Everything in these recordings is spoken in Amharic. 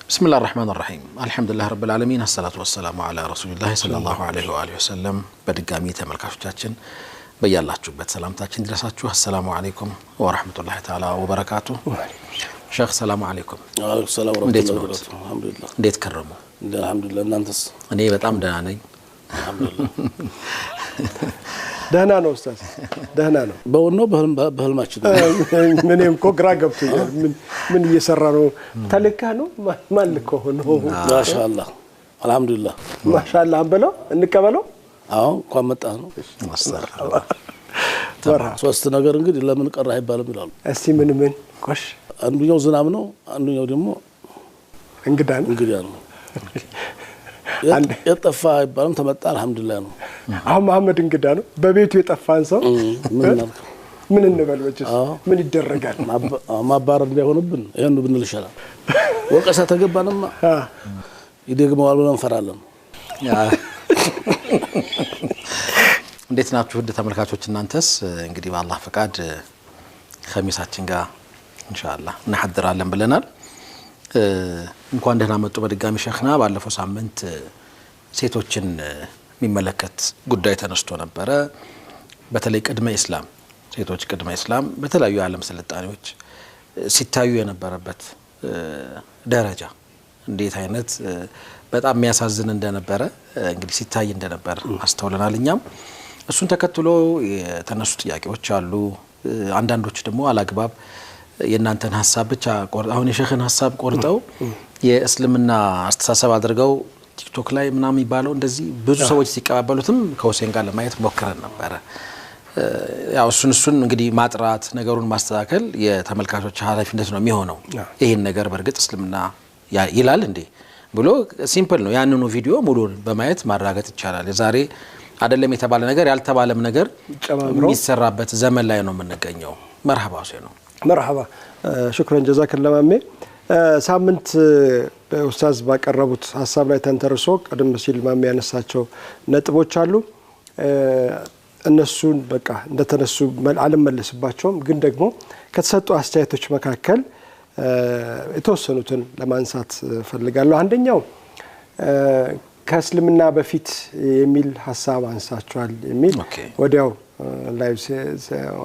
بسم الله الرحمن الرحيم الحمد لله رب العالمين الصلاة والسلام على رسول الله صلى الله عليه وآله وسلم بدقامي تملكاچاچن በያላችሁበት ሰላምታችን ድረሳችሁ السلام عليكم ورحمة الله تعالى وبركاته شيخ السلام عليكم وعليكم السلام ورحمة الله وبركاته الحمد لله እንዴት ከረሙ الحمد لله እናንተስ እኔ በጣም ደህና ነኝ الحمد لله ደህና ነው ኡስታዝ ደህና ነው በወኖ በህልማችን ምንም እኮ ግራ ገብቶኛል ምን እየሰራ ነው ተልካ ነው ማልኮ ነው ማሻአላህ አልহামዱሊላህ ማሻአላህ አንበለው እንቀበለው አዎ እንኳን መጣ ነው ማስተርላ ሶስት ነገር እንግዲህ ለምን ቀራ አይባልም ይላሉ እስቲ ምን ቆሽ አንዱኛው ዝናብ ነው አንዱኛው ደግሞ እንግዳ ነው የጠፋ አይባልም ተመጣ አልহামዱሊላህ ነው አሁን መሐመድ እንግዳ ነው በቤቱ የጠፋን ሰው ምን እንበል ወጭስ ምን ይደረጋል ማባረር እንዳይሆንብን ይሄን ብንል ይሻላል ወቀሳ ተገባንማ ይደግመዋል ብለን ፈራለን እንዴት ናችሁ ውድ ተመልካቾች እናንተስ እንግዲህ በአላህ ፈቃድ ኸሚሳችን ጋር ኢንሻአላህ እናሐድራለን ብለናል እንኳን ደህና መጡ በድጋሚ ሸኽና ባለፈው ሳምንት ሴቶችን የሚመለከት ጉዳይ ተነስቶ ነበር በተለይ ቅድመ እስላም ሴቶች ቅድመ እስላም በተለያዩ ዓለም ስልጣኔዎች ሲታዩ የነበረበት ደረጃ እንዴት አይነት በጣም የሚያሳዝን እንደነበረ እንግዲህ ሲታይ እንደነበር አስተውለናልኛም እሱን ተከትሎ የተነሱ ጥያቄዎች አሉ አንዳንዶች ደግሞ አላግባብ የናንተን ሐሳብ ብቻ አሁን የሸኽን ሐሳብ ቆርጠው የእስልምና አስተሳሰብ አድርገው ቲክቶክ ላይ ምናምን ይባለው እንደዚህ ብዙ ሰዎች ሲቀባበሉትም ከሁሴን ጋር ለማየት ሞክረን ነበር ያው እሱን እንግዲህ ማጥራት ነገሩን ማስተካከል የተመልካቾች ኃላፊነት ነው የሚሆነው ይሄን ነገር በርግጥ እስልምና ይላል እንዴ ብሎ ሲምፕል ነው ያንኑ ቪዲዮ ሙሉ በማየት ማራገጥ ይቻላል ዛሬ አይደለም የተባለ ነገር ያልተባለም ነገር የሚሰራበት ዘመን ላይ ነው የምንገኘው መርሐባ ሁሴን ነው مرحبا شكرا جزاك الله مامي ሳምንት ኡስታዝ ባቀረቡት ሐሳብ ላይ ተንተርሶ ቀደም ሲል ማሚ ያነሳቸው ነጥቦች አሉ እነሱን በቃ እንደተነሱ አልመለስባቸውም ግን ደግሞ ከተሰጡ አስተያየቶች መካከል የተወሰኑትን ለማንሳት ፈልጋለሁ አንደኛው ከእስልምና በፊት የሚል ሐሳብ አንሳቸዋል የሚል ወዲያው ላይቭ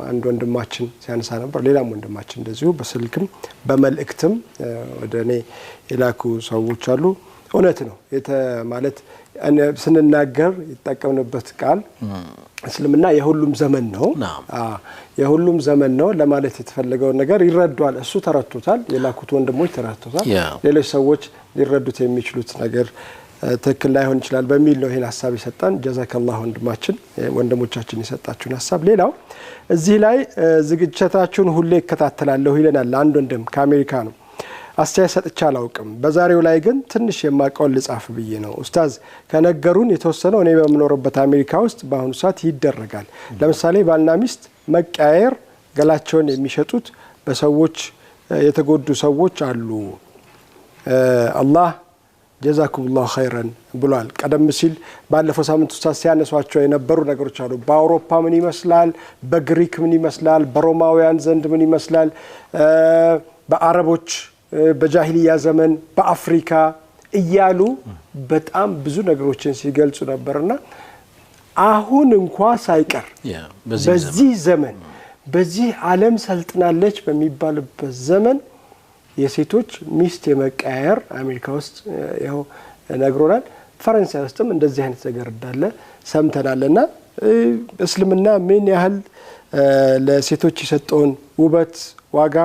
አንድ ወንድማችን ሲያነሳ ነበር ሌላም ወንድማችን እንደዚሁ በስልክም በመልእክትም ወደኔ የላኩ ሰዎች አሉ እውነት ነው ማለት ስንናገር ይተጠቀምንበት ቃል እስልምና የሁሉም ዘመን ነው የሁሉም ዘመን ነው ለማለት የተፈለገው ነገር ይረዳዋል እሱ ተረድቶታል የላኩት ወንድሞች ተረድቶታል ሌሎች ሰዎች ሊረዱት የሚችሉት ነገር ትክክል ላይሆን ይችላል በሚል ነው ይሄን ሐሳብ ይሰጣን ጀዛከላህ ወንድሞቻችን ይሰጣችሁን ሐሳብ ሌላው እዚህ ላይ ዝግጅታችሁን ሁሌ ይከታተላለሁ ይለናል አንድ ወንድም ከአሜሪካ ነው አስተያየት ሰጥቻለሁ አውቅም በዛሬው ላይ ግን ትንሽ የማቀል ልጻፍ ብዬ ነው ኡስታዝ ከነገሩን የተወሰነው እኔ በመኖርበት አሜሪካ ውስጥ በአሁኑ ሰዓት ይደረጋል ለምሳሌ ባልና ሚስት መቀያየር ገላቸውን የሚሸጡት በሰዎች የተጎዱ ሰዎች አሉ አላህ ጀዛኩሙላሁ ኸይራን ብሏል ቀደም ሲል ባለፈው ሳምንት ኡስታዝ ሲያነሷቸው የነበሩ ነገሮች አሉ በአውሮፓ ምን ይመስላል በግሪክ ምን ይመስላል በሮማውያን ዘንድ ምን ይመስላል በአረቦች በጃሂልያ ዘመን በአፍሪካ እያሉ በጣም ብዙ ነገሮችን ሲገልጹ ነበርና አሁን እንኳን ሳይቀር በዚህ ዘመን በዚህ ዓለም ሰልጥናለች በሚባልበት ዘመን የሴቶች ሚስት የመቀያየር አሜሪካ ውስጥ ያው ነግሮናል ፈረንሳይ ውስጥም እንደዚህ አይነት ነገር እንዳለ ሰምተናልና እስልምና ምን ያህል ለሴቶች የሰጠውን ውበት ዋጋ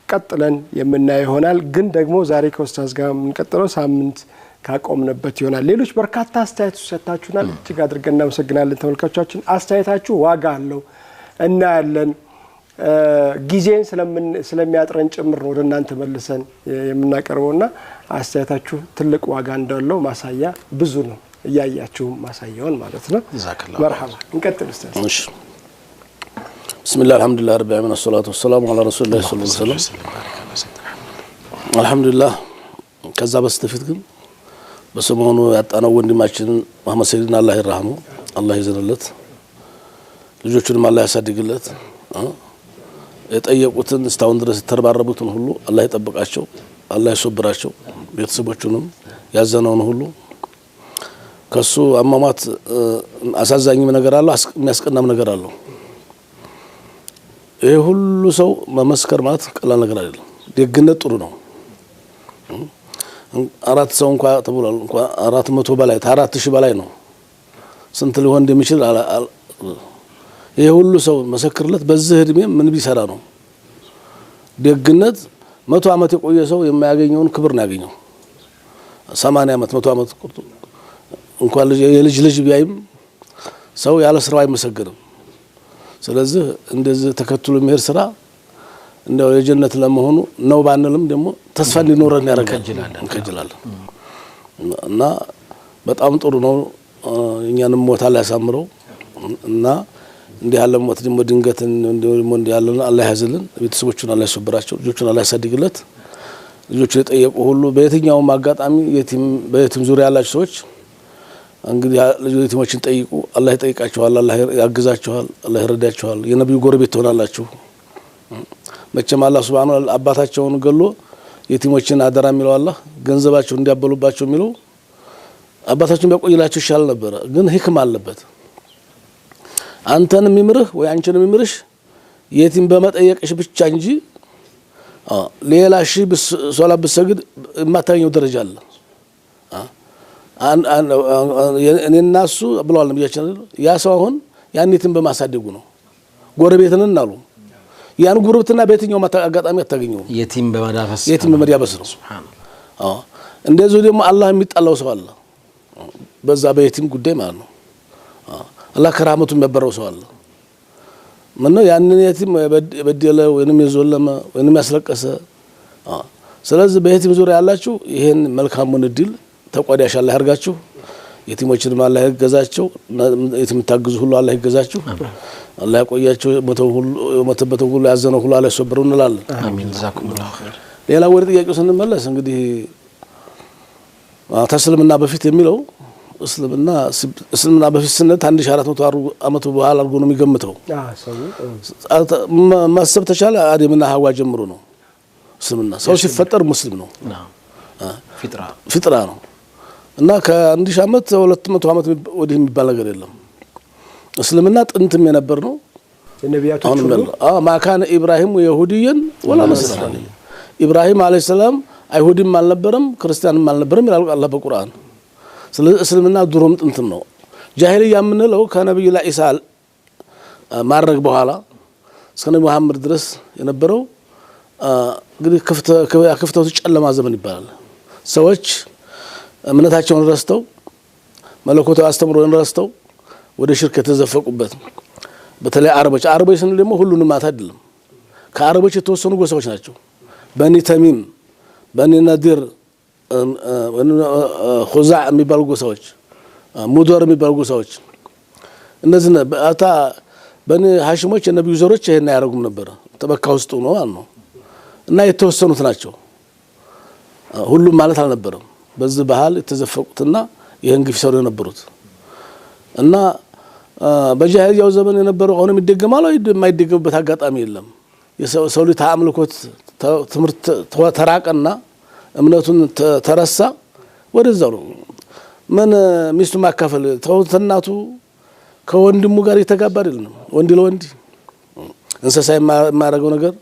ቀጥለን የምናየው ይሆናል ግን ደግሞ ዛሬ ከኡስታዝ ጋር እንቀጥለው ሳምንት ካቆምንበት ይሆናል ሌሎች በርካታ አስተያየቶች ሰጣችሁናል እጅግ አድርገን እናመሰግናለን ተመልካቾቻችን አስተያየታችሁ ዋጋ አለው እና ያለን ጊዜን ስለሚያጥረን ጭምር ነው ወደናንተ መልሰን የምናቀርበውና አስተያየታችሁ ትልቅ ዋጋ እንዳለው ማሳያ ብዙ ነው ያያችሁ ማሳያውን ማለት ነው ጀዛከላህ መርሐባ እንቀጥል ኡስታዝ እሺ بسم الله الحمد لله رب العالمين والصلاه والسلام على رسول الله صلى الله عليه وسلم الحمد لله ከዛ በስተፊት ግን በሰሞኑ ያጣነው ወንድማችን መሐመድ ሰይድና አላህ ይርሐመው አላህ ይዘንለት ልጆቹንም አላህ ያሳድግለት የጠየቁትን እስታውን ድረስ ተርባረቡትን ሁሉ አላህ ይጠብቃቸው አላህ ይሶብራቸው ቤተሰቦቹንም ያዘነውን ሁሉ ከሱ አሟሟት አሳዛኝም ነገር አለው የሚያስቀናም ነገር አለው። ይሄ ሁሉ ሰው መመስከር ማለት ቀላል ነገር አይደለም። ደግነት ጥሩ ነው። 4 ሰው እንኳን ተብሏል እንኳን 400 በላይ 4000 በላይ ነው። ስንት ሊሆን እንደሚችል ይሄ ሁሉ ሰው መሰክርለት በዚህ እድሜ ምን ቢሰራ ነው? ደግነት 100 ዓመት የቆየ ሰው የማያገኘውን ክብር ነው ያገኘው። 80 ዓመት 100 ዓመት እንኳን የልጅ ቢያይም ሰው ያለ ስራው አይመሰገንም። ስለዚህ እንደዚህ ተከትሎ የሚሄድ ስራ እንደው የጀነት ለመሆኑ ነው ባንልም ደግሞ ተስፋ እንዲኖረን ያረጋግላል እንከጅላለን እና በጣም ጥሩ ነው። እኛንም ሞት አላህ ያሳምረው እና እንዲህ ያለ ሞት ደግሞ ድንገት እንደሞ እንዲህ ያለ አላህ ያዝልን። ቤተሰቦቹን አላህ ያሰብራቸው፣ ልጆቹን አላህ ያሳድግለት። ልጆቹ የጠየቁ ሁሉ በየትኛውም አጋጣሚ በየትም ዙሪያ ያላችሁ ሰዎች እንግዲህ ልጆችን ጠይቁ። አላህ ይጠይቃችኋል፣ አላህ ያግዛችኋል፣ አላህ ይረዳችኋል። የነብዩ ጎረቤት ትሆናላችሁ። መቼም አላህ ሱብሃነሁ ወተዓላ አባታቸውን ገሎ የቲሞችን አደራ የሚለው አላህ ገንዘባቸው እንዲያበሉባቸው የሚለው አባታቸውን ቢያቆይላችሁ ይሻል ነበር። ግን ህክም አለበት። አንተንም ይምርህ ወይ አንቺንም ይምርሽ የቲም በመጠየቅሽ ብቻ እንጂ ሌላ ሶላት ብትሰግድ የማታገኘው ደረጃ አለ። እኔና እሱ ብለዋል ነብያችን። ያ ሰው አሁን ያን የቲም በማሳደጉ ነው። ጎረቤትንን አሉ ያን ጉርብትና በየትኛው አጋጣሚ አታገኘው። የቲም በመዳበስ ነው። ሱብሃንአላህ። እንደዚህ ደግሞ አላህ የሚጣላው ሰው አለ በዛ በየቲም ጉዳይ ማለት ነው። አላህ ከራህመቱ የሚያበረው ሰው አለ። ምነው ያንን የቲም በደለ ወይንም የዞለመ ወይንም ያስለቀሰ። ስለዚህ በየቲም ዙሪያ ያላችሁ ይሄን መልካሙን እድል ተቋዳሽ አላህ ያርጋችሁ። የቲሞችን አላህ ይገዛቸው። የቲም ታግዙ ሁሉ አላህ ይገዛችሁ። አላህ ያቆያቸው። ሞተበት ሁሉ ያዘነው ሁሉ አላህ ይሰብረው እንላለን። አሚን ጀዛኩሙላሁ ኸይር። ሌላ ወደ ጥያቄው ስንመለስ እንግዲህ ተስልምና በፊት የሚለው እስልምና በፊት ስንት 1400 ዓመት በኋላ አድርጎ ነው የሚገምተው። ማሰብ ተቻለ አደምና ሐዋ ጀምሮ ነው እስልምና። ሰው ሲፈጠር ሙስሊም ነው፣ ፊጥራ ነው እና ከ1000 ዓመት 200 ዓመት ወዲህ የሚባል ነገር የለም። እስልምና ጥንትም የነበር ነው። የነቢያቶች ሁሉ ማካነ ኢብራሂም የሁዲየን ወላ ነስራኒ ኢብራሂም አለይሂ ሰላም አይሁድም አልነበረም ክርስቲያንም አልነበረም ይላል አላህ በቁርአን። ስለዚህ እስልምና ድሮም ጥንትም ነው። ጃሂልያ የምንለው ከነብዩ ኢሳ ማረግ በኋላ እስከ ነብዩ መሐመድ ድረስ የነበረው እንግዲህ ክፍተቱ ጨለማ ዘመን ይባላል። ሰዎች እምነታቸውን ረስተው መለኮታዊ አስተምሮን ረስተው ወደ ሽርክ የተዘፈቁበት በተለይ አረቦች ስንል ደግሞ ሁሉንም ማለት አይደለም። ከአረቦች የተወሰኑ ጎሳዎች ናቸው። በኒ ተሚም፣ በኒ ነዲር፣ ኹዛዕ የሚባሉ ጎሳዎች፣ ሙዶር የሚባሉ ጎሳዎች እነዚህ በኒ ሐሽሞች የነብዩ ዘሮች ይሄን ያደርጉም ነበር። ተበካ ውስጥ ነው ማለት ነው እና የተወሰኑት ናቸው። ሁሉም ማለት አልነበረም። በዚህ ባህል የተዘፈቁትና ይሄን ግፍ ሰሩ የነበሩት እና በጃሂልያው ዘመን የነበረው አሁንም ይደገማል ወይ የማይደገምበት አጋጣሚ የለም። የሰው ልጅ ተአምልኮት ትምርት ተራቀና እምነቱን ተረሳ። ወደዛው ነው ምን ሚስቱ ማካፈል ተውተናቱ ከወንድሙ ጋር የተጋባ አይደለም። ወንድ ለወንድ እንሰሳ የማያረገው ነገር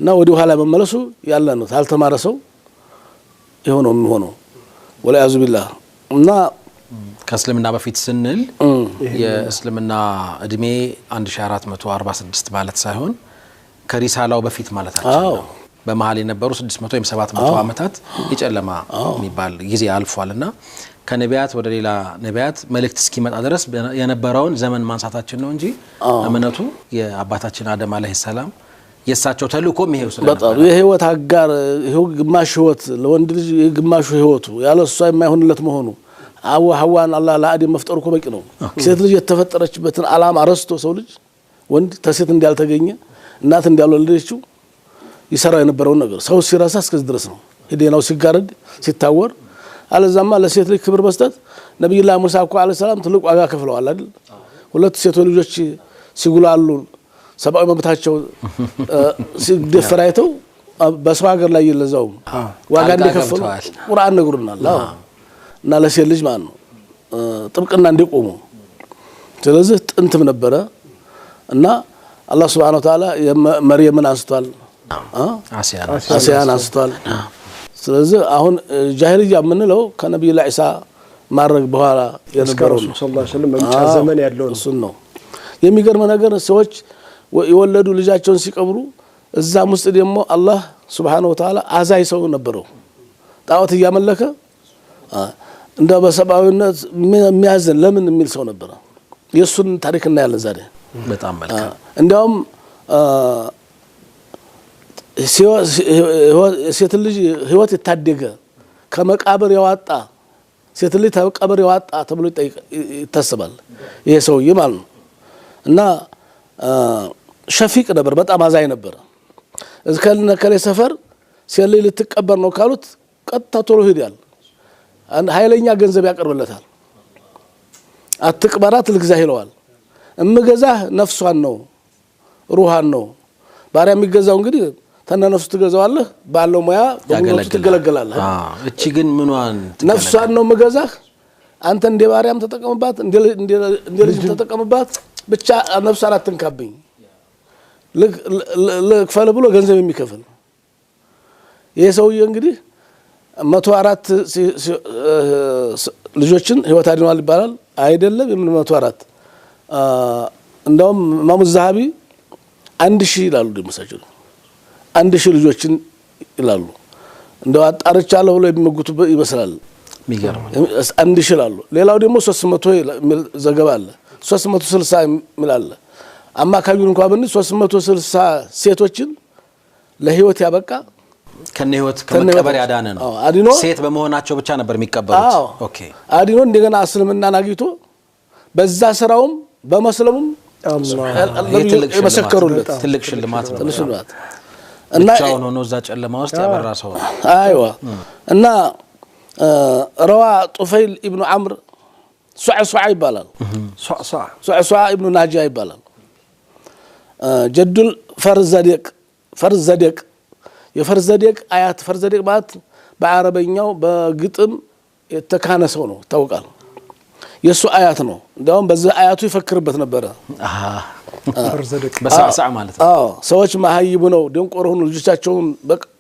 እና ወዲ ኋላ መመለሱ ያለ ነው። ታልተማረ ሰው ይሆነው የሚሆነው ወላሂ ቢላህ እና ከእስልምና በፊት ስንል የእስልምና እድሜ 1446 ማለት ሳይሆን ከሪሳላው በፊት ማለታችን ነው። በመሃል የነበሩ 600 ወይም 700 ዓመታት የጨለማ የሚባል ጊዜ አልፏልና ከነቢያት ወደ ሌላ ነቢያት መልእክት እስኪመጣ ድረስ የነበረውን ዘመን ማንሳታችን ነው እንጂ እምነቱ የአባታችን አደም አለይሂ ሰላም የሳቸው ተልእኮም ይሄው ስለነበር በጣም የህይወት አጋር ይሄው ግማሽ ህይወት ለወንድ ልጅ ግማሹ ህይወቱ ያለሷ የማይሆንለት መሆኑ ሐዋን አላህ ለአደም መፍጠሩ እኮ በቂ ነው። ሴት ልጅ የተፈጠረችበትን ዓላማ ረስቶ ሰው ልጅ ወንድ ተሴት እንዳልተገኘ እናት እንዳልወለደችው ይሰራው የነበረው ነገር ሰው ሲራሳ እስከዚህ ድረስ ነው። ሄደናው ሲጋረድ ሲታወር አለዛማ ለሴት ልጅ ክብር መስጠት ነብዩላህ ሙሳ እኮ አለይሂ ሰላም ትልቅ ዋጋ ከፍለዋል አይደል? ሁለት ሴት ልጆች ሲጉላሉ ሰብአዊ መብታቸው ሲደፈራይተው በሰው ሀገር ላይ ይለዛው ዋጋ እንደከፈሉ ቁርአን ነግሩናል እና ለሴት ልጅ ማለት ነው ጥብቅና እንዲቆሙ ስለዚህ ጥንትም ነበረ እና አላህ Subhanahu Wa Ta'ala መርየምን አንስቷል አሲያን አንስቷል ስለዚህ አሁን ጃሂልያ ምንለው ከነብዩ ኢሳ ማረግ በኋላ የነበረው ሰለላሁ ዐለይሂ ወሰለም መምጫ ዘመን ያለው ነው የሚገርም ነገር ሰዎች የወለዱ ልጃቸውን ሲቀብሩ እዛም ውስጥ ደግሞ አላህ Subhanahu Wa Ta'ala አዛይ ሰው ነበረው ጣዖት ያመለከ እንደ በሰባዊነት የሚያዝን ለምን የሚል ሰው ነበር የሱን ታሪክ እናያለን ዛሬ በጣም መልካም እንደውም ሴት ልጅ ህይወት የታደገ ከመቃብር ያወጣ ሴት ልጅ ከመቃብር ያወጣ ተብሎ ይታሰባል ይሄ ሰውዬ ማለት ነው እና ሸፊቅ ነበር በጣም አዛኝ ነበር እስከነ ከለ ሰፈር ሴት ልጅ ልትቀበር ነው ካሉት ቀጥታ ቶሎ ሄዳል ኃይለኛ ገንዘብ ያቀርብለታል አትቅበራት ልግዛ ይለዋል እምገዛህ ነፍሷን ነው ሩሃን ነው ባሪያ የሚገዛው እንግዲህ ተነነፍሱ ትገዛዋለህ ባለው ሙያ በሙሉ ትገለገላለህ እቺ ግን ምንዋን ነፍሷን ነው መገዛህ አንተ እንደ ባሪያም ተጠቀምባት እንደ ልጅ ተጠቀምባት ብቻ ነፍሷን አትንካብኝ ለክፈል ብሎ ገንዘብ የሚከፍል ይሄ ሰውዬ እንግዲህ 104 ልጆችን ህይወት አድኗል ይባላል አይደለም የምን 104 እንደውም ኢማሙ ዛሃቢ 1000 ይላሉ ደምሳቸው 1000 ልጆችን ይላሉ እንደው አጣርቻለሁ ብሎ የሚመጉቱ ይመስላል የሚገርም 1000 ይላሉ ሌላው ደግሞ 300 ዘገባ አለ 360 ይላል አማካዩን እንኳን በእነ 360 ሴቶችን ለህይወት ያበቃ ከነ ህይወት ከመቀበር ያዳነ ነው ሴት በመሆናቸው ብቻ ነበር የሚቀበሩት ኦኬ አዲኖ እንደገና እስልምናን አግኝቶ በዛ ስራውም በመስለሙም አላህ የመሰከሩለት ትልቅ ሽልማት ነው እና ብቻውን ሆኖ እዛ ጨለማ ውስጥ ያበራ ሰው አይዋ እና ረዋ ጡፈይል ኢብኑ አምር ሱዐ ይባላል ሱዐ ኢብኑ ናጂያ ይባላል ጀዱል ፈርዘደቅ የፈርዘደቅ አያት ፈርዘደቅ ማለት በአረበኛው በግጥም የተካነ ሰው ነው ታውቃል የሱ አያት ነው እንደውም በዚህ አያቱ ይፈክርበት ነበር ፈርዘደቅ በሳዕሳዕ ማለት ነው ሰዎች ማህይቡ ነው ደንቆር ሆኑ ልጆቻቸውን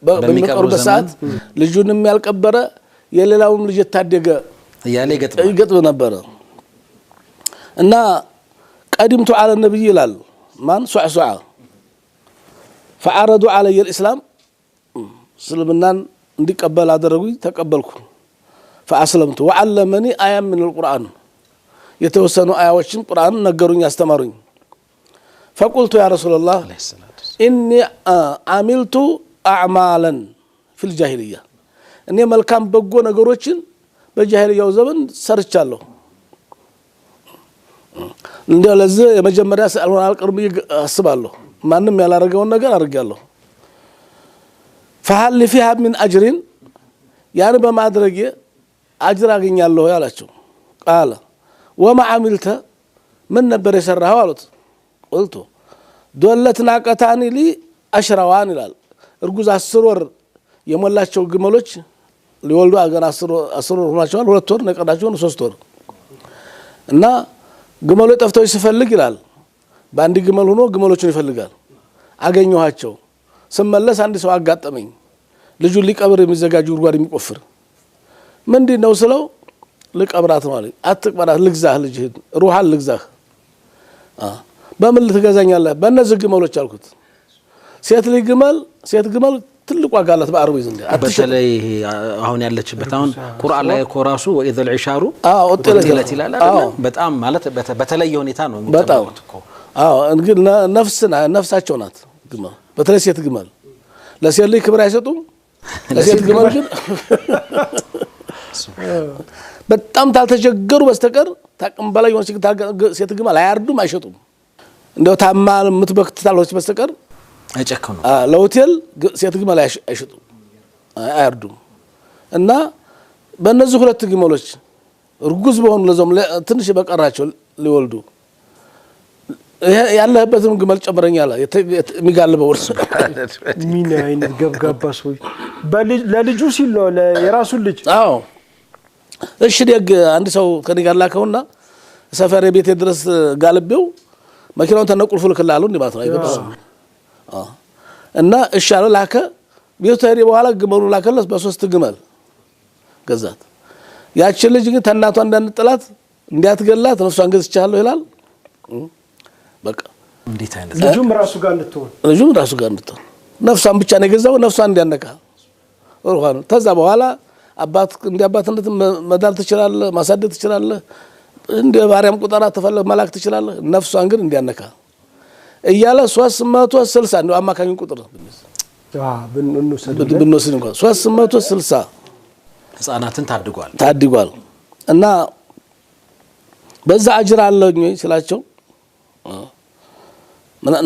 በሚቀርቡበት ሰዓት ልጁንም ያልቀበረ የሌላውም ልጅ ታደገ ያለ ይገጥም ነበር እና ቀድምቱ على النبي ይላል ማን ሱዐ فعرضوا علي الاسلام سلمنان እንዲቀበል አደረጉኝ ተቀበልኩ فاسلمت وعلمني ايات من القران የተወሰኑ አያዎችን ቁርአን ነገሩኝ አስተማሩኝ فقلت يا رسول الله اني عملت اعمالا في الجاهليه እኔ መልካም በጎ ነገሮችን በጃሂልያው ዘመን ሰርቻለሁ እንደው ለዚህ የመጀመሪያ ሰልማን አልቀርብ አስባለሁ ማንንም ያላረጋውን ነገር አርጋለሁ فهل فيها من اجر يعني በማድረግ አጅር አገኛለሁ ያላችሁ قال وما عملت من ነበር የሰራው አሉት قلت دولتنا قتاني لي اشروان ይላል እርጉዝ 10 ወር የሞላቸው ግመሎች ሊወልዱ አገና 10 ወር ሆናቸዋል 2 ወር ነቀዳቸው 3 ወር እና ግመሎ ጠፍተው ሲፈልግ ይላል ባንዲ ግመል ሆኖ ግመሎችን ይፈልጋል አገኘኋቸው ስመለስ አንድ ሰው አጋጠመኝ ልጁ ሊቀብር የሚዘጋጅ ጉድጓድ የሚቆፍር ምንድነው ስለው ልቀብራት ማለት አትቀበራት ልግዛህ ልጅህን ሩሃን ልግዛህ በምን ልትገዛኛለህ በእነዚህ ግመሎች አልኩት ሴት ግመል ትልቅ ዋጋ አላት በአረብ ይዘንድ በተለይ አሁን ያለችበት አሁን ቁርአን ላይ ኮራሱ ወኢዘ العشار ቁጥለት ይላል አይደል በጣም ማለት በተለይ ሁኔታ ነው የሚጠበቁት እኮ እንግዲህ ነፍሳቸው ናት ግመል በተለይ ሴት ግመል ለሴት ልጅ ክብር አይሰጡም ለሴት ግመል ግን በጣም ታልተጀገሩ በስተቀር ታቅም በላይ ሆነ ሴት ግመል አያርዱም አይሸጡም እንደው ታማል ምትበክታለች በስተቀር አይጨከኑ ለሆቴል ሴት ግመል አይሸጡም አያርዱም እና በእነዚህ ሁለት ግመሎች እርጉዝ በሆኑ ለዛም ትንሽ በቀራቸው ሊወልዱ ያለህበትም ግመል ጨምረኛል የሚጋልበው ምን አይነት ገብጋባ ሰው ለልጁ ሲል ነው የራሱን ልጅ አዎ እሺ ደግ አንድ ሰው ከኔ ጋር ላከውና ሰፈሬ ቤቴ ድረስ ጋልቤው መኪናውን ተነቁልፉ ልከላሉ እንዲባታ አይገባው እና እሺ አለ ላከ ቤቱ ሄደ በኋላ ግመሉ ላከለስ በ3 ግመል ገዛት ያቺ ልጅ ግን ተናቷ እንዳንጥላት እንዲያትገላት ነፍሷን ገዝቻለሁ ይላል በቃ እንዴት አይነት ልጁም ራሱ ጋር እንድትሆን ነፍሷን ብቻ ነው የገዛው ነፍሷን እንዲያነካ ወርዋኑ ተዛ በኋላ አባት እንዲያባትነት መዳር ትችላለህ ማሳደድ ትችላለህ እንደ ባሪያም ቁጠራ ተፈለግ መላክ ትችላለህ ነፍሷን ግን እንዲያነካ እያለ 360 ነው አማካኙ ቁጥር ብንወስድ እንኳን 360 ህፃናትን ታድጓል እና በዛ አጅር አለኝ ስላቸው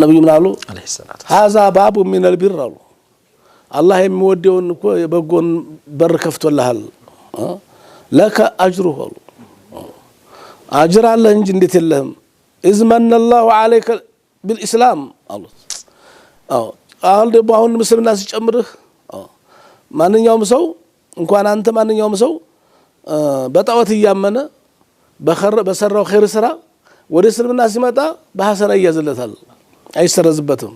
ነብዩ ምን አሉ አለይሂ ሰላቱ هذا باب من البر አሉ አላህ የሚወደውን እኮ የበጎን በር ከፍቶልሃል ለከ አጅሩሁ አሉ አጅር አለ እንጂ እንዴት የለህም اذ من الله عليك بالاسلام አሉ አሁን ምስልምና ሲጨምርህ ማንኛውም ሰው እንኳን አንተ ማንኛውም ሰው በጣዖት ያመነ በሰራው ኸይር ስራ ወደ እስልምና ሲመጣ በሐሰና ይያዝለታል አይሰረዝበትም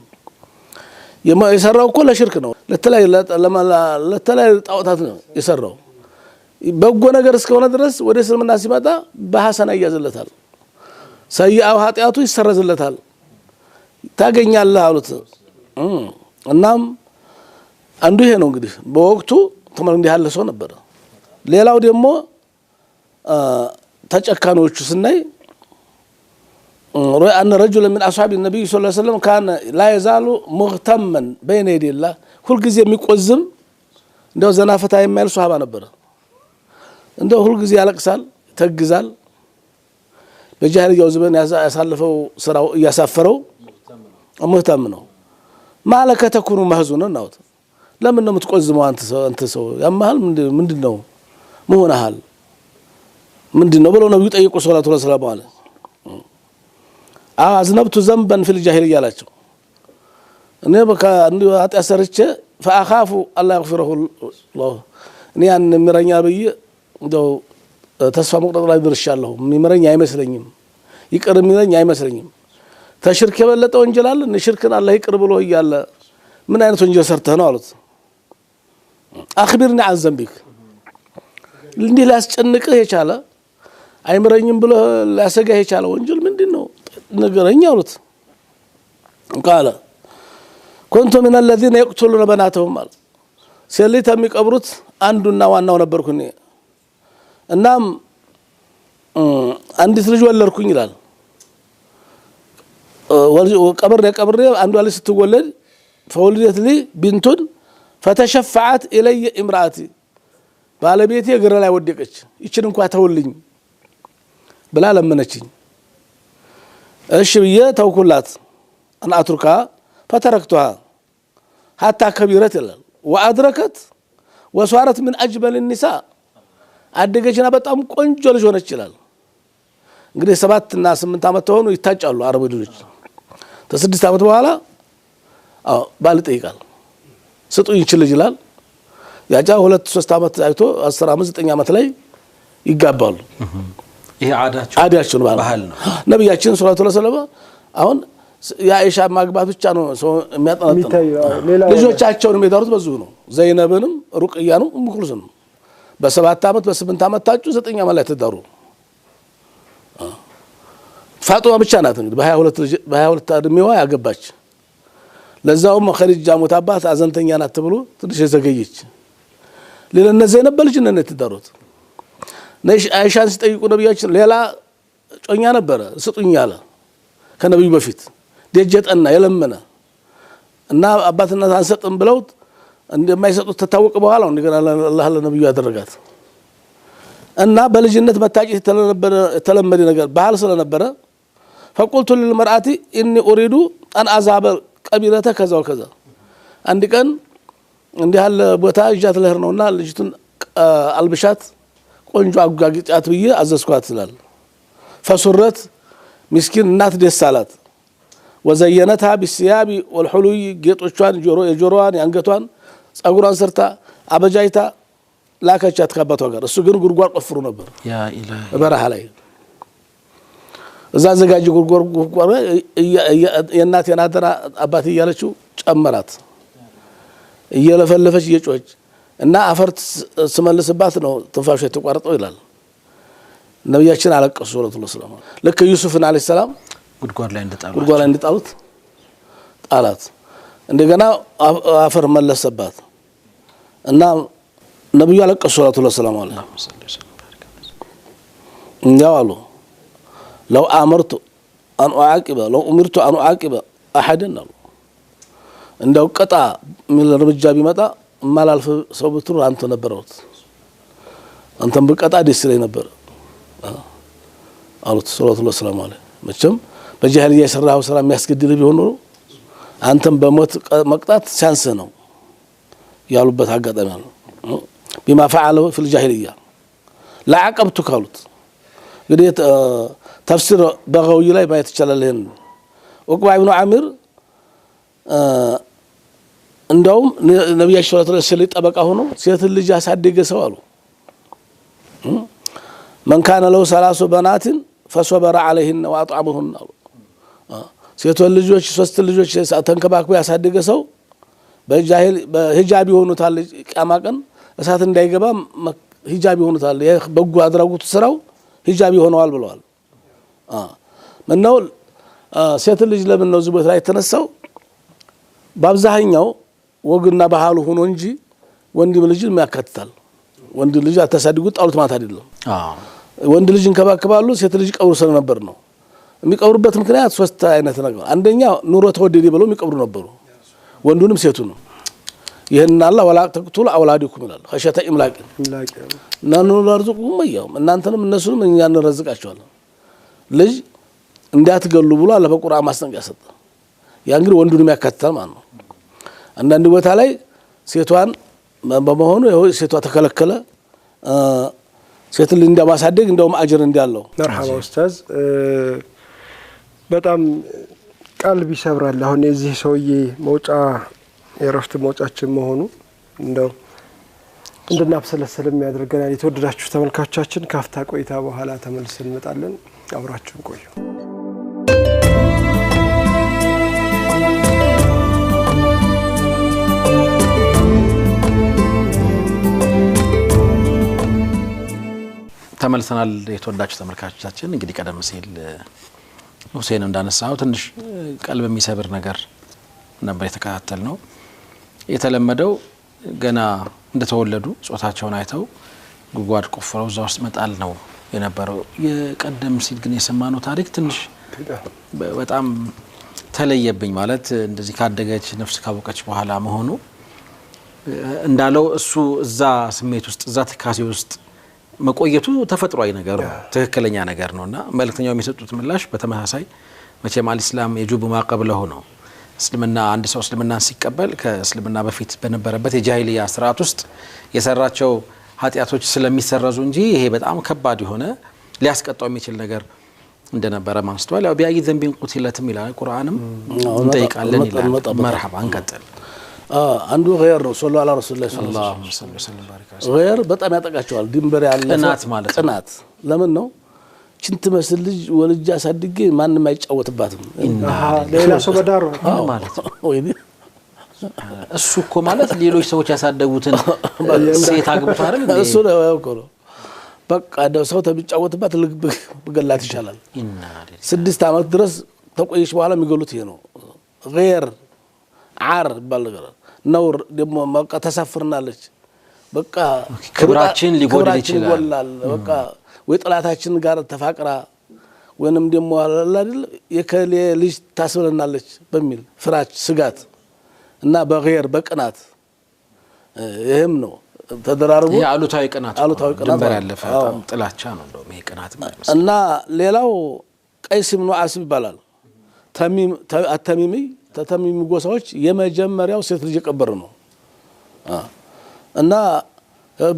የሰራው እኮ ለሽርክ ነው ለተለያዩ ጣዖታት ነው የሰራው በጎ ነገር እስከሆነ ድረስ ወደ እስልምና ሲመጣ በሐሰና ይያዝለታል ሰይአው ኃጢያቱ ይሰረዝለታል ታገኛለህ አሉት እናም አንዱ ይሄ ነው እንግዲህ በወቅቱ ተመን እንዲህ ያለ ሰው ነበር ሌላው ደግሞ ተጨካኖቹ ስናይ رأى أن رجلا من أصحاب النبي صلى الله عليه وسلم كان لا يزال مهتما بين يدي الله كل جزء ميقزم እንደው ዘናፈታ የማይል ሱሐባ ነበር እንደው ሁሉ ጊዜ ያለቅሳል ተግዛል በጃሂልያው ዘመን ያሳለፈው ስራው ያሳፈረው ሙህተም ነው ማለከ ተኩኑ መህዙን ነው ለምን ነው የምትቆዝመው አንተ ሰው ያማል ምንድነው መሆናል ምንድነው ብለው ነብዩ ጠይቁ ሰለላሁ ዐለይሂ ወሰለም አለ አዝነብቱ ዘንበን في الجاهليه ያላቸው እኔ በቃ እንዲሁ ኃጢአት ሰርቼ فاخاف الله يغفره الله እኔ ያን ምረኛ በይ እንደው ተስፋ መቁረጥ ላይ ደርሻለሁ ምረኛ አይመስለኝም ይቅር ምረኛ አይመስለኝም ተሽርክ የበለጠ ወንጀል አለ ሽርክን አላህ ይቅር ብሎ ይያለ ምን አይነት ወንጀል ሰርተህ ነው አሉት አخبرني عن ذنبك እንዲህ ላስጨንቅህ የቻለ አይምረኝም ብሎ ላሰጋህ የቻለ ወንጀል ምንድነው ነገረኛ አሉት قال كنت من الذين يقتلون بناتهم ሴሊት የሚቀብሩት አንዱና ዋናው ነበርኩኝ እናም አንዲት ልጅ ወለድኩኝ ይላል ቀብሬ አንዷ ልጅ ስትወለድ فولدت لي بنت فتشفعت الي امراتي ባለቤቴ እግሬ ላይ ወደቀች ይችን እንኳን ተውልኝ ብላ ለመነችኝ እሺ ብዬ ተውኩላት انا اتركها فتركتها حتى كبرت وادركت وصارت من اجمل النساء አደገችና በጣም ቆንጆ ልጅ ሆነች ይላል እንግዲህ 7 እና 8 አመት ሆኖ ይታጫሉ አረብ ልጆች ከ6 አመት በኋላ ባል ጠይቃል ስጡኝ ይችላል ይላል ያጫ 2-3 አመት አይቶ 10 አመት 9 አመት ላይ ይጋባሉ ይሄ አዳቸው ባህል ነው ነብያችን ሰለላሁ ዐለይሂ ወሰለም አሁን ያኢሻ ማግባት ብቻ ነው ሰው የሚያጠናጥነው ልጆቻቸውን የሚዳሩት በዙ ነው ዘይነብንም ሩቅያንም ሙክልሱም በ7 አመት በ8 አመት ታጩ 9 አመት ላይ ተዳሩ ፋጡማ ብቻ ናት እንግዲህ በ22 እድሜዋ ያገባች ለዛውም ኸዲጃ ሞታባት አዘንተኛ ናት ተብሎ ትንሽ ዘገየች ለነ ዘይነብ በልጅነት ነው የተዳሩት አይሻን ሲጠይቁ ነብያችን ሌላ ጮኛ ነበር ስጡኝ አለ ከነብዩ በፊት ደጀጠና የለመነ እና አባትነት አንሰጥም ብለው እንደማይሰጡት ተታወቀ በኋላ እንደገና አላህ ለነብዩ ያደረጋት እና በልጅነት መታጨት ተለመደ ነገር ባህል ስለነበረ فقلت للمرأة اني اريد ان اذهب قبيلته كذا وكذا አንድ ቀን እንዲህ ያለ ቦታ እጃት ለህር ነውና ልጅቱን አልብሻት ቆንጆ አጓጊጫት ብዬ አዘዝኳት ይላል فسرت مسكين እናት ደስ አላት وزينتها بالثياب والحلي ጌጦቿን የጆሮዋን ያንገቷን ጸጉሯን ሰርታ አበጃይታ ላከቻት ከአባቷ ጋር እሱ ግን ጉርጓር ቆፍሩ ነበር ያ ኢላሂ በረሃ ላይ እዛ ዘጋጅ ጉርጓር የእናት የናተራ አባት እያለችው ጨመራት እየለፈለፈች እየጮች እና አፈርት ስመልስባት ነው ትንፋሹ የተቋረጠው ይላል ነብያችን አለቀሱ ሰለላሁ ዐለይሂ ወሰለም ለከ ዩሱፍን አለይሂ ሰላም ጉድጓድ ላይ እንደጣሉት ጣላት እንደገና አፈር መለሰባት እና ነብዩ አለቀሱ ሰለላሁ ዐለይሂ ወሰለም እንዲያው لو امرت ان اعاقب لو امرت ان اعاقب احدا እንደው ቀጣ ሚል እርምጃ ቢመጣ ማላልፍ ሰው ብትሩ አንተ ነበርውት አንተም በቀጣ ደስ ይለኝ ነበር አሉት ሰለላሁ ዐለይሂ ወሰለም መቼም በጃሂልያ የሰራው ስራ የሚያስገድል ቢሆን ነው አንተም በሞት መቅጣት ቻንስ ነው ያሉበት አጋጣሚ ነው بما فعله في الجاهليه لا عقبت قالت እንግዲህ ተፍሲር በጋዊ ላይ ማየት ይችላል ይሄን ወቅባ ኢብኑ አሚር እንደውም ነብያችን ሰለላሁ ዐለይሂ ወሰለም ጠበቃ ሆኖ ሴት ልጅ ያሳደገ ሰው አሉ من كان له ثلاث بنات فصبر عليهن واطعمهن ሴት ልጆች ሶስት ልጆች ተንከባክቦ ያሳደገ ሰው በጃሂል በሂጃብ ይሆኑታል ቂያማ ቀን እሳት እንዳይገባ ሂጃብ ይሆኑታል በጎ አድራጎት ስራው ሂጃብ ይሆነዋል ብለዋል ምነው ሴት ልጅ ለምን ነው ዝቦት ላይ ተነሳው በአብዛኛው ወግና ባህሉ ሆኖ እንጂ ወንድ ልጅን የሚያካትታል ወንድ ልጅ አታሳድጉት ጣሉት ማለት አይደለም ወንድ ልጅን ከባከባሉ ሴት ልጅ ቀብሩ ስለነበር ነው የሚቀብሩበት ምክንያት ሶስት አይነት ነገር አንደኛ ኑሮ ተወደደ ብለው የሚቀብሩ ነበሩ ወንዱንም ሴቱንም ይሄን አላህ ወላ ተቅቱሉ አውላዲኩም ይላል ኸሸተ ኢምላቅ ነኑ ለርዝቁም ማያው እናንተንም እነሱንም እኛ እንረዝቃቸዋለን ልጅ እንዳትገሉ ብሎ አለ በቁርአን ማስጠንቀቂያ ሰጠ ያ እንግዲህ ወንዱንም ያካትታል ማለት ነው አንዳንድ ቦታ ላይ ሴቷን በመሆኑ ሴቷ ተከለከለ ሴት ልጅ እንደማሳደግ እንደውም አጅር እንዳለው መርሐባ ኡስታዝ በጣም ቀልብ ይሰብራል አሁን የዚህ ሰውዬ መውጫ የረፍት መውጫችን መሆኑ እንደው እንድናብሰለሰልም ያደርገናል የተወደዳችሁ ተመልካቾቻችን ካፍታ ቆይታ በኋላ ተመልሰን እንመጣለን አብራችሁን ቆዩ ተመልሰናል የተወደዳችሁ ተመልካቾቻችን እንግዲህ ቀደም ሲል ሁሴን እንዳነሳው ትንሽ ቀልብ የሚሰብር ነገር ነበር የተከታተል ነው የተለመደው ገና እንደተወለዱ ጾታቸውን አይተው ጉጓድ ቆፍረው እዛ ውስጥ መጣል ነው የነበረው የቀደም ሲል ግን የሰማነው ታሪክ ትንሽ በጣም ተለየብኝ ማለት እንደዚህ ካደገች ነፍስ ካወቀች በኋላ መሆኑ እንዳለው እሱ እዛ ስሜት ውስጥ እዛ ተካሲ ውስጥ መቆየቱ ተፈጥሯዊ ነገር ነው ትክክለኛ ነገር ነውና መልእክተኛው የሚሰጡት ምላሽ በተመሳሳይ መቼም አልእስላም የጁቡ ማቀብለው ነው እስልምና አንድ ሰው እስልምናን ሲቀበል ከእስልምና በፊት በነበረበት የጃሂልያ ስርዓት ውስጥ የሰራቸው ኃጢያቶች ስለሚሰረዙ እንጂ ይሄ በጣም ከባድ የሆነ ሊያስቀጣው የሚችል ነገር እንደነበረ ማስተዋል ያው ቢያይ ዘንቢን ቁትለትም ይላል ቁርአንም እንጠይቃለን ይላል መርሐባ እንቀጥል አንዱ غير ነው ሰለላሁ ዐለይሂ ወሰለም ሰለላሁ ዐለይሂ ወሰለም غير በጣም ያጠቃቸዋል ድንበር ያለ ቅናት ማለት ቅናት ለምን ነው ችንት መስል ልጅ ወልጅ አሳድጌ ማንንም አይጫወትባትም ሌላ ሰው በዳር ማለት ወይ እሱ እኮ ማለት ሌሎች ሰዎች ያሳደጉትን ሴት አግብቶ አይደል እንዴ እሱ ነው ያውቀው በቃ ሰው ተቢጫወትባት ልብ በገላት ይሻላል 6 አመት ድረስ ተቆይሽ በኋላ የሚገሉት ይሄ ነው غير عار ባልገራ ነውር ደሞ በቃ ተሳፍርናለች በቃ ክብራችን ሊጎድል ይችላል በቃ ወይ ጥላታችን ጋር ተፋቅራ ወንም ደሞ አይደል የከለ ልጅ ታስብለናለች በሚል ፍራች ስጋት እና በغير በቅናት ይሄም ነው ተደራርቦ ያሉታዊ ቅናት ድንበር ያለፈ በጣም ጥላቻ ነው እንደውም ይሄ ቅናት ማለት እና ሌላው ቀይስ ኢብኑ አስብ ይባላል ተሚሚ ተተሚሚ ጎሳዎች የመጀመሪያው ሴት ልጅ ቀበር ነው እና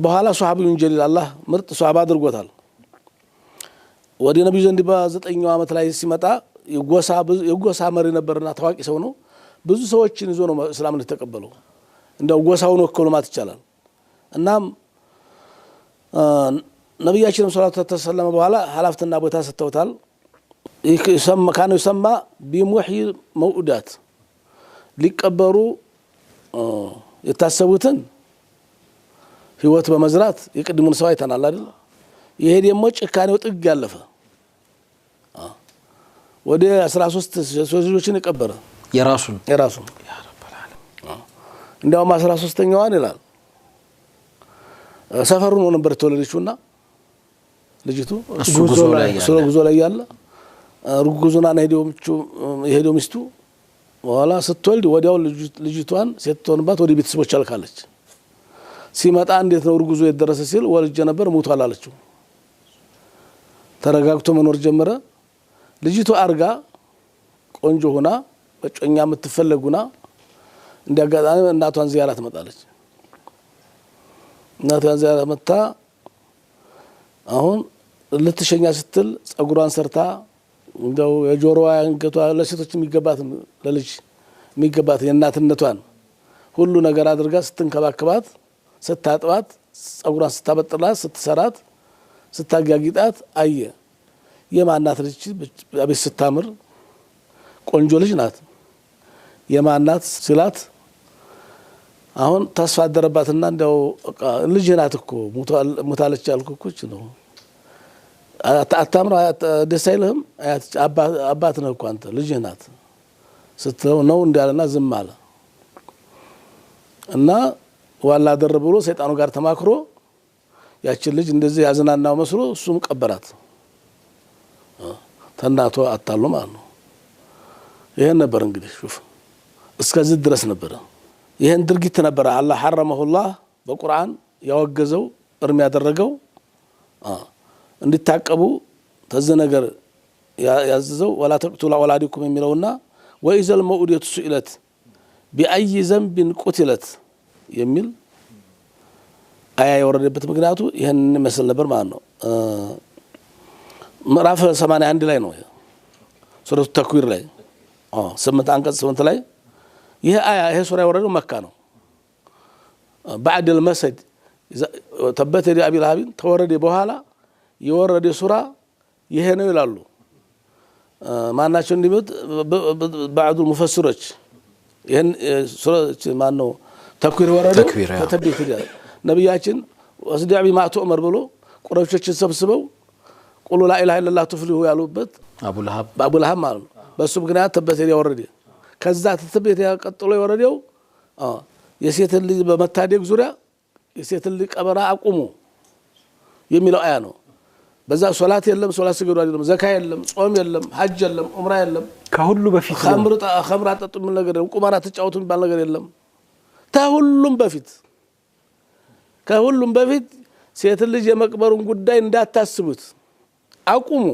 በኋላ ሱሐቢውን ጀሊል አላህ ምርጥ ሱሐባ አድርጎታል ወዲ ነብዩ ዘንድ በ9ኛው አመት ላይ ሲመጣ የጎሳ መሪ ነበርና ታዋቂ ሰው ነው ብዙ ሰዎችን ይዞ ነው እስላምን ተቀበለው እንደው ጎሳውን ወክሎ ማለት ይችላል እናም ነብያችን ሰለላሁ ዐለይሂ ወሰለም በኋላ ሐላፍትና ቦታ ሰጥተውታል ካኑ ይሰማ ቢሙህይ መውኡዳት ሊቀበሩ የታሰቡትን ህይወት በመዝራት የቅድሙን ሰው አይተናል አይደል ይሄ ደግሞ ጭካኔው ጥግ ያለፈ ወደ 13 ልጆችን የቀበረ የራሱን ያ ረብ ዓለም እንደውም 13ኛዋን ይላል ሰፈሩ ነው ነበር ተወለደችውና ልጅቱ ጉዞ ላይ ያለ ሩጉዙና ሄደው ሚስቱ ወላ ስትወልድ ወዲያው ልጅቷን ሴትቶንባት ወደ ቤተሰቦች አልካለች ሲመጣ እንዴት ነው ሩጉዙ የደረሰ ሲል ወልጄ ነበር ሞቷል አለችው ተረጋግቶ መኖር ጀመረ ልጅቱ አርጋ ቆንጆ ሆና በጮኛ የምትፈለጉና እንዲያጋጣሚ እናቷን ዚያራ ትመጣለች እናቷን ዚያራ መጣ አሁን ልትሸኛ ስትል ጸጉሯን ሰርታ እንደው የጆሮዋ አንገቷ ለሴቶች የሚገባት ለልጅ የሚገባት የእናትነቷን ሁሉ ነገር አድርጋ ስትንከባከባት ስታጥባት ጸጉሯን ስታበጥላት ስትሰራት ስታጋጊጣት አየ የማናት ልጅ አቤት ስታምር ቆንጆ ልጅ ናት የማናት ሲላት አሁን ተስፋ አደረባትና እንደው ልጅ ናት እኮ ሙታለች ያልኩኩች ነው አታምራ ደስ አይልህም አባት ነው እኮ አንተ ልጅ ናት ስትለው ነው እንዳለና ዝም አለ እና ዋላ ደር ብሎ ሰይጣኑ ጋር ተማክሮ ያችን ልጅ እንደዚህ ያዝናናው መስሎ እሱም ቀበራት ተናቶ አታሉ ማለት ነው ይሄን ነበር እንግዲህ ሹፍ እስከዚህ ድረስ ነበር ይሄን ድርጊት ነበር አላህ حرمه በቁርአን ያወገዘው እርም ያደረገው እንድታቀቡ ተዘ ነገር ያዘዘው ولا تقتلوا اولادكم የሚለውና واذا الموءودة سئلت باي ذنب قتلت የሚል አያ የወረደበት ምክንያቱ ይሄን መስል ነበር ማለት ነው ምዕራፍ 81 ላይ ነው ሱረቱ ተክዊር ላይ 8 አንቀጽ 8 ላይ ይሄ አያ ይሄ ሱራ የወረደው መካ ነው بعد المسد تبت يد ابي لهب ተወረደ በኋላ የወረደ ሱራ ይሄ ነው ይላሉ ማናቸው እንዲመት بعض المفسرዎች ይሄን ሱራ ማን ነው ተክዊር ወረደው ተተብት ይላል ነብያችን ወስዲያ ቢማ ተኡመር ብሎ ቁረይሾችን ሰብስበው ቁሉ ላ ኢላሃ ኢላላህ ተፍሊሁ ያሉበት አቡ ለሃብ ማለት ነው በሱ ምክንያት ተበት ያወረደ ከዛ ተበት ያቀጥሎ የወረደው የሴት ልጅ በመታደግ ዙሪያ የሴት ልጅ ቀበራ አቁሙ የሚለው አያ ነው በዛ ሶላት የለም ሶላት ስገዱ አይደለም ዘካ የለም ጾም የለም ሐጅ የለም ዑምራ የለም ከሁሉ በፊት ኸምራ ጠጡ ምን ነገር የለም ቁማራ ተጫውቱ የሚባል ነገር የለም ከሁሉም በፊት ሴት ልጅ የመቅበሩን ጉዳይ እንዳታስቡት አቁሙ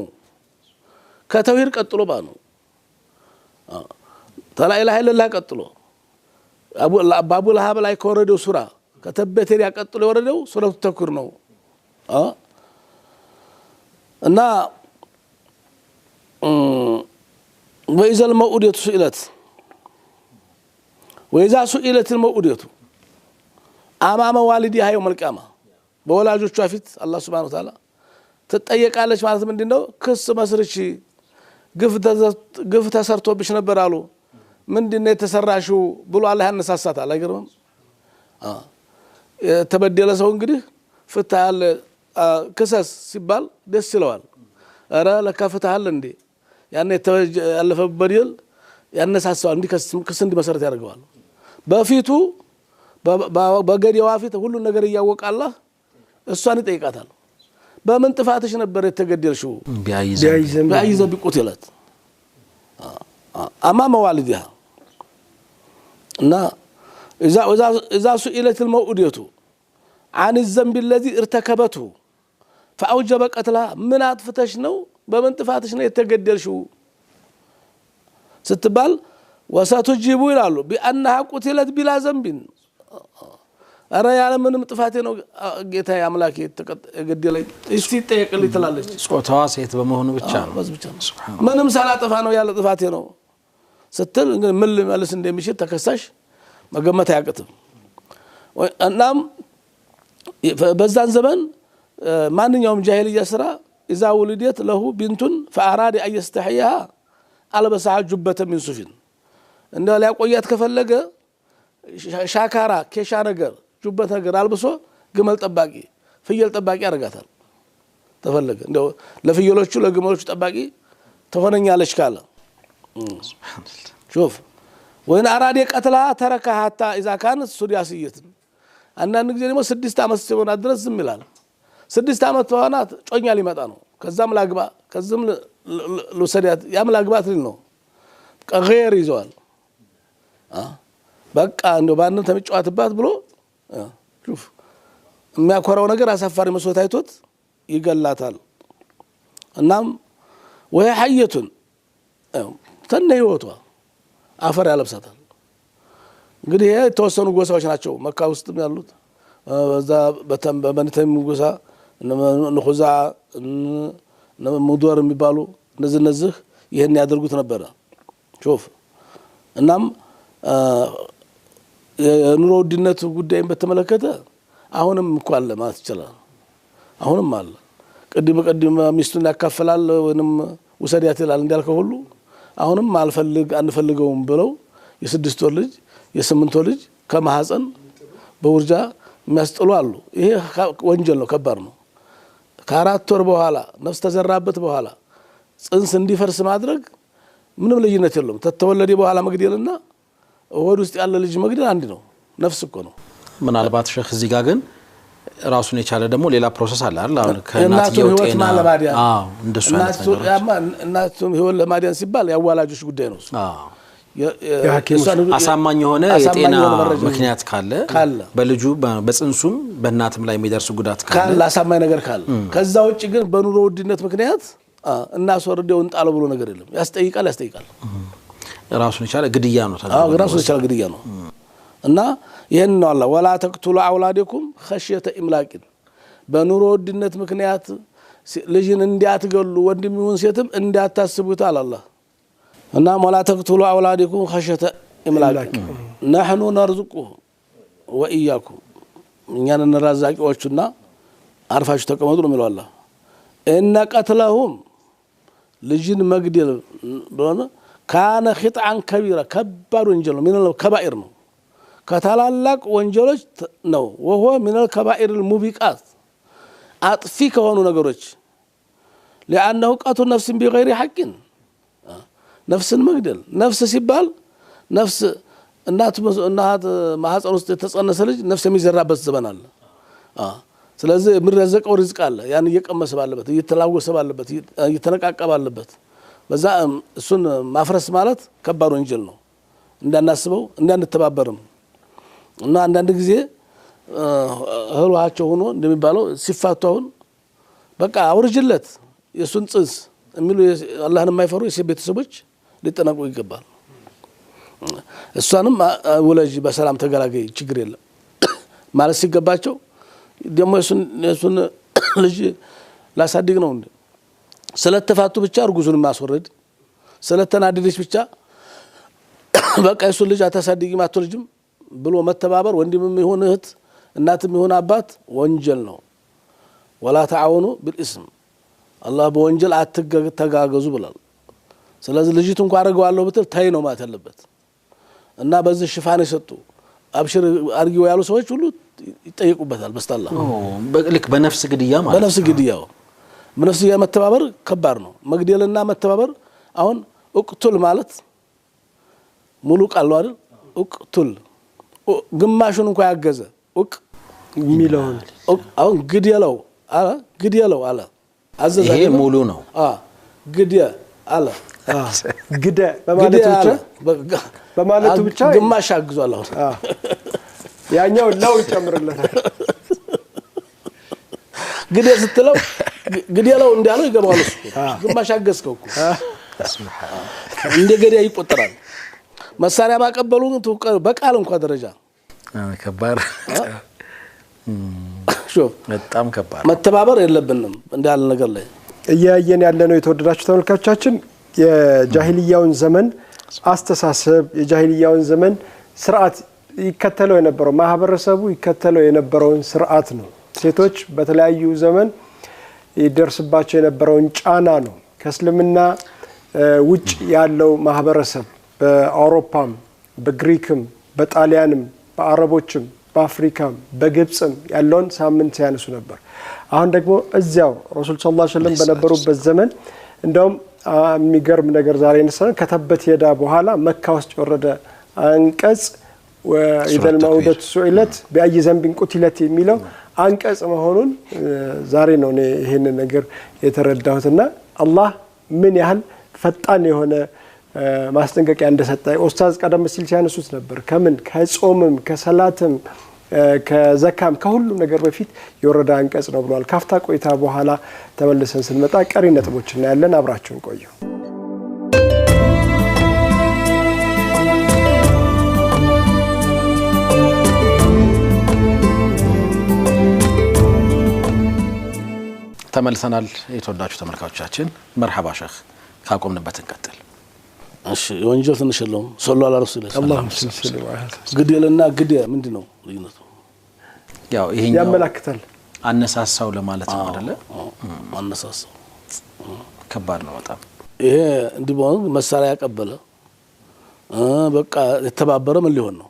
ከተውሂድ ቀጥሎ ባኑ ተላ ኢላሃ ኢላላህ ቀጥሎ አቡ ለሃብ ላይ ከወረደው ሱራ ከተበት ያቀጥሎ የወረደው ሱረቱ ተክዊር ነው እና وإذا الموءودة سئلت وإذا سئلت الموءودة أمام والدها يوم القيامة በወላጆቿ ፊት አላህ Subhanahu Wa Ta'ala ትጠየቃለች ማለት ምንድነው ክስ መስርቺ ግፍ ተሰርቶብሽ ነበር አሉ ምንድነው የተሰራሽው ብሎ አላህ ያነሳሳታል አይገርም ተበደለ ሰው እንግዲህ ፍታል ክሰስ ሲባል ደስ ይለዋል አረ ለካፍታል እንዴ ያኔ ያለፈ በደል ያነሳሳው ክስ እንዲመሰረት ያደርገዋል በፊቱ በገዲያዋ ፊት ሁሉ ነገር ያወቀ አላህ እሷን ይጠይቃታል በምን ጥፋትሽ ነበር የተገደልሽው ቢአይዘ ቢቁትለት አማማ والدها እና اذا سئلت الموءودة عن الذنب الذي ارتكبته فاوجب قتلها من አጥፍተሽ ነው በምን ጥፋትሽ ነው የተገደልሽው ስትባል وستجيب ይላሉ بانها قتلت بلا ذنب አረ ያለ ምንም ጥፋቴ ነው ጌታዬ አምላኬ ተገደለኝ እስቲ ጠይቅልኝ ትላለች ጾታዋ ሴት በመሆኑ ብቻ ነው ምንም ሳላጠፋ ነው ያለ ጥፋቴ ነው ስትል ምን ልመልስ እንደሚችል ተከሳሽ መገመት አያቅትም እናም በዛን ዘመን ማንኛውም ጃሂልያ ስራ اذا ولدت له بنت فاراد ان يستحيها البسها جبة من صوف እንደ ሊያቆያት ከፈለገ ሻካራ ኬሻ ነገር ጁበት ነገር አልብሶ ግመል ጠባቂ ፍየል ጠባቂ ያረጋታል ተፈለገ እንደው ለፍየሎቹ ለግመሎቹ ጠባቂ ተሆነኛለች ካለ ሱብሃንአላህ شوف وين اراد قتلها تركها حتى اذا كانت سداسيه አንዳንድ ጊዜ ደግሞ 6 አመት ሲሆን አድረስ ዝም ይላል 6 አመት በኋላ ጮኛ ሊመጣ ነው ከዛም ላግባ ከዛም ለሰዲያት ያም ላግባት ነው ቀገር ይዟል በቃ እንደው ባንተ ተመጫወትባት ብሎ شوف የሚያኮራው ነገር አሳፋሪ መስዋዕት አይቶት ይገላታል እናም ወይ ሐየቱን ተነይወቷ አፈር ያለብሳታል እንግዲህ የተወሰኑ ጎሳዎች ናቸው መካ ውስጥም ያሉት በዛ በተም ጎሳ ንኹዛ ሙዶር የሚባሉ እነዚህ ይሄን ያደርጉት ነበር شوف እናም የኑሮ ውድነት ጉዳይን በተመለከተ አሁንም እንኳን አለ ማለት ይችላል አሁንም አለ ቀድም ሚስቱን ያካፈላል ወንም ወሰዲያት ይላል እንዳልከው ሁሉ አሁንም አንፈልገውም ብለው የ6 ወር ልጅ የ8 ወር ልጅ ከማህፀን በውርጃ የሚያስጥሉ አሉ ይሄ ወንጀል ነው ከባድ ነው ከ4 ወር በኋላ ነፍስ ተዘራበት በኋላ ጽንስ እንዲፈርስ ማድረግ ምንም ልዩነት የለውም ተተወለደ በኋላ መግደልና ወድ ውስጥ ያለ ልጅ መግደል አንድ ነው ነፍስ እኮ ነው ምናልባት ሸህ እዚህ ጋር ግን ራሱን የቻለ ደግሞ ሌላ ፕሮሰስ አለ አይደል አሁን ከናትየው ጤና እንደሱ አይነት ነው እናቱም ህይወት ለማዳን ሲባል ያዋላጆች ጉዳይ ነው አሳማኝ ሆነ የጤና ምክንያት ካለ በልጁ በጽንሱም በእናትም ላይ የሚደርስ ጉዳት ካለ አሳማኝ ነገር ካለ ከዛ ውጪ ግን በኑሮ ውድነት ምክንያት እናስወርደው እንጣለው ብሎ ነገር የለም ያስጠይቃል ራሱን የቻለ ግድያ ነው ራሱን የቻለ ግድያ ነው እና ይሄን ነው አላህ ወላ ተቅቱሉ አውላደኩም خشيه املاق በኑሮ ውድነት ምክንያት ልጅን እንዲያትገሉ ወንድም ይሁን ሴትም እንዲያታስቡት አላህ እና ወላ ተቅቱሉ አውላደኩም خشيه املاق نحن نرزقهم واياكم እኛን እንራዛቂዎቹና አርፋችሁ ተቀመጡ ነው የሚለው አላህ ان قتلهم ልጅን መግደል ብሎና ካነ خطعا كبيرا ከባድ ወንጀል ነው ምን ነው ከባኢር ነው ከታላላቅ ወንጀሎች ነው وهو من الكبائر الموبقات አጥፊ ከሆኑ ነገሮች لانه قتل نفس بغير حق ነፍስን መግደል ነፍስ ሲባል ነፍስ እናት ማህፀን ውስጥ የተጸነሰ ልጅ ነፍስ የሚዘራበት ዘመን አለ ስለዚህ ምርዘቀው ርዝቅ አለ ያን እየቀመሰ ባለበት እየተላወሰ ባለበት እየተነቃቀ ባለበት በዛ እሱን ማፍረስ ማለት ከባድ ወንጀል ነው እንዳናስበው እንዳንተባበርም እና አንዳንድ ጊዜ ህልዋቸው ሆኖ እንደሚባለው ሲፋቷውን በቃ አውርጅለት የሱን ጽንስ የሚሉ አላህን የማይፈሩ የቤተሰቦች ሊጠነቁ ይገባል እሷንም ወላጅ በሰላም ተገላገይ ችግር የለም ማለት ሲገባቸው ደሞ የሱን ልጅ ላሳድግ ነው እንዴ ስለተፋቱ ብቻ እርጉዙን ማስወረድ ስለተናደደች ብቻ በቃ የሱን ልጅ አታሳድጊም አትወልጅም ብሎ መተባበር ወንድምም ይሁን እህት እናትም ይሁን አባት ወንጀል ነው ወላ ተዓወኑ بالاسم አላህ በወንጀል አትተጋገዙ ብሏል ስለዚህ ልጅቱ እንኳን አረጋዋለሁ ብትል ታይ ነው ማለት ያለበት እና በዚህ ሽፋን የሰጡ አብሽር አርጊው ያሉ ሰዎች ሁሉ ይጠይቁበታል በስታላ ልክ በነፍስ ግድያ ማለት በነፍስ ግድያው በነፍስ ግድያ መተባበር ከባድ ነው መግደልና መተባበር አሁን እቅቱል ማለት ሙሉ ቃል ነው አይደል እቅቱል ግማሹን እንኳን ያገዘ እቅ ሚሊዮን አሁን ግድያለው አለ አዘዘ ይሄ ሙሉ ነው ግድያ አለ ግደ በማለቱ ብቻ ግማሽ አግዟል አሁን ያኛው ነው ይጨምርለታል ግደ ስትለው ግድያለው እንዳለው ይገባዋል ግማሽ አገዝከው እኮ ሱብሃንአላህ እንደ ገዳይ ይቆጠራል መሳሪያ ማቀበሉን በቃል እንኳን ደረጃ ከባድ ሹፍ በጣም ከባድ መተባበር የለብንም እንዳለ ነገር ላይ እያየን ያለነው የተወደዳችሁ ተመልካቾቻችን የጃሂልያውን ዘመን አስተሳሰብ የጃሂልያውን ዘመን ስርዓት ይከተለው የነበረው ማህበረሰቡ ይከተለው የነበረውን ስርዓት ነው። ሴቶች በተለያዩ ዘመን ይደርስባቸው የነበረውን ጫና ነው። ከእስልምና ውጭ ያለው ማህበረሰብ በአውሮፓም በግሪክም በጣሊያንም በአረቦችም በአፍሪካም በግብጽም ያለውን ሳምንት ያነሱ ነበር። አሁን ደግሞ እዚያው ረሱል ሰለላሁ ዐለይሂ ወሰለም በነበሩበት ዘመን እንደውም የሚገርም ነገር ዛሬ ነሰን ከተበት የዳ በኋላ መካ ውስጥ ወረደ አንቀጽ وإذا الموءودة سئلت بأي ذنب قتلت የሚለው አንቀጽ መሆኑን ዛሬ ነው እኔ ይሄንን ነገር የተረዳሁትና አላህ ምን ያህል ፈጣን የሆነ ማስጠንቀቂያ እንደሰጠ ኡስታዝ ቀደም ሲል ሲያነሱት ነበር። ከምን ከጾምም ከሰላትም ከዘካም ከሁሉ ነገር በፊት የወረደ አንቀጽ ነው ብሏል። ካፍታ ቆይታ በኋላ ተመልሰን ስንመጣ ቀሪ ነጥቦችና ያለን አብራችሁን ቆዩ። ተመልሰናል። የተወዳችሁ ተመልካቾቻችን መርሐባ ሼክ ካቆምንበት እንቀጥል። እሺ ወንጀል ትንሽ ነው ሰለላሁ ዐለይሂ ወሰለም አላሁም ሰለላሁ ዐለይሂ ወሰለም ግድልና ግድያ ምንድነው ልዩነቱ? ያው ይሄኛው ያመላክታል አነሳሳው ለማለት ነው አይደለ? አነሳሳው ከባድ ነው በጣም። ይሄ እንዲቦን መሳሪያ ያቀበለ በቃ የተባበረ ምን ሊሆን ነው?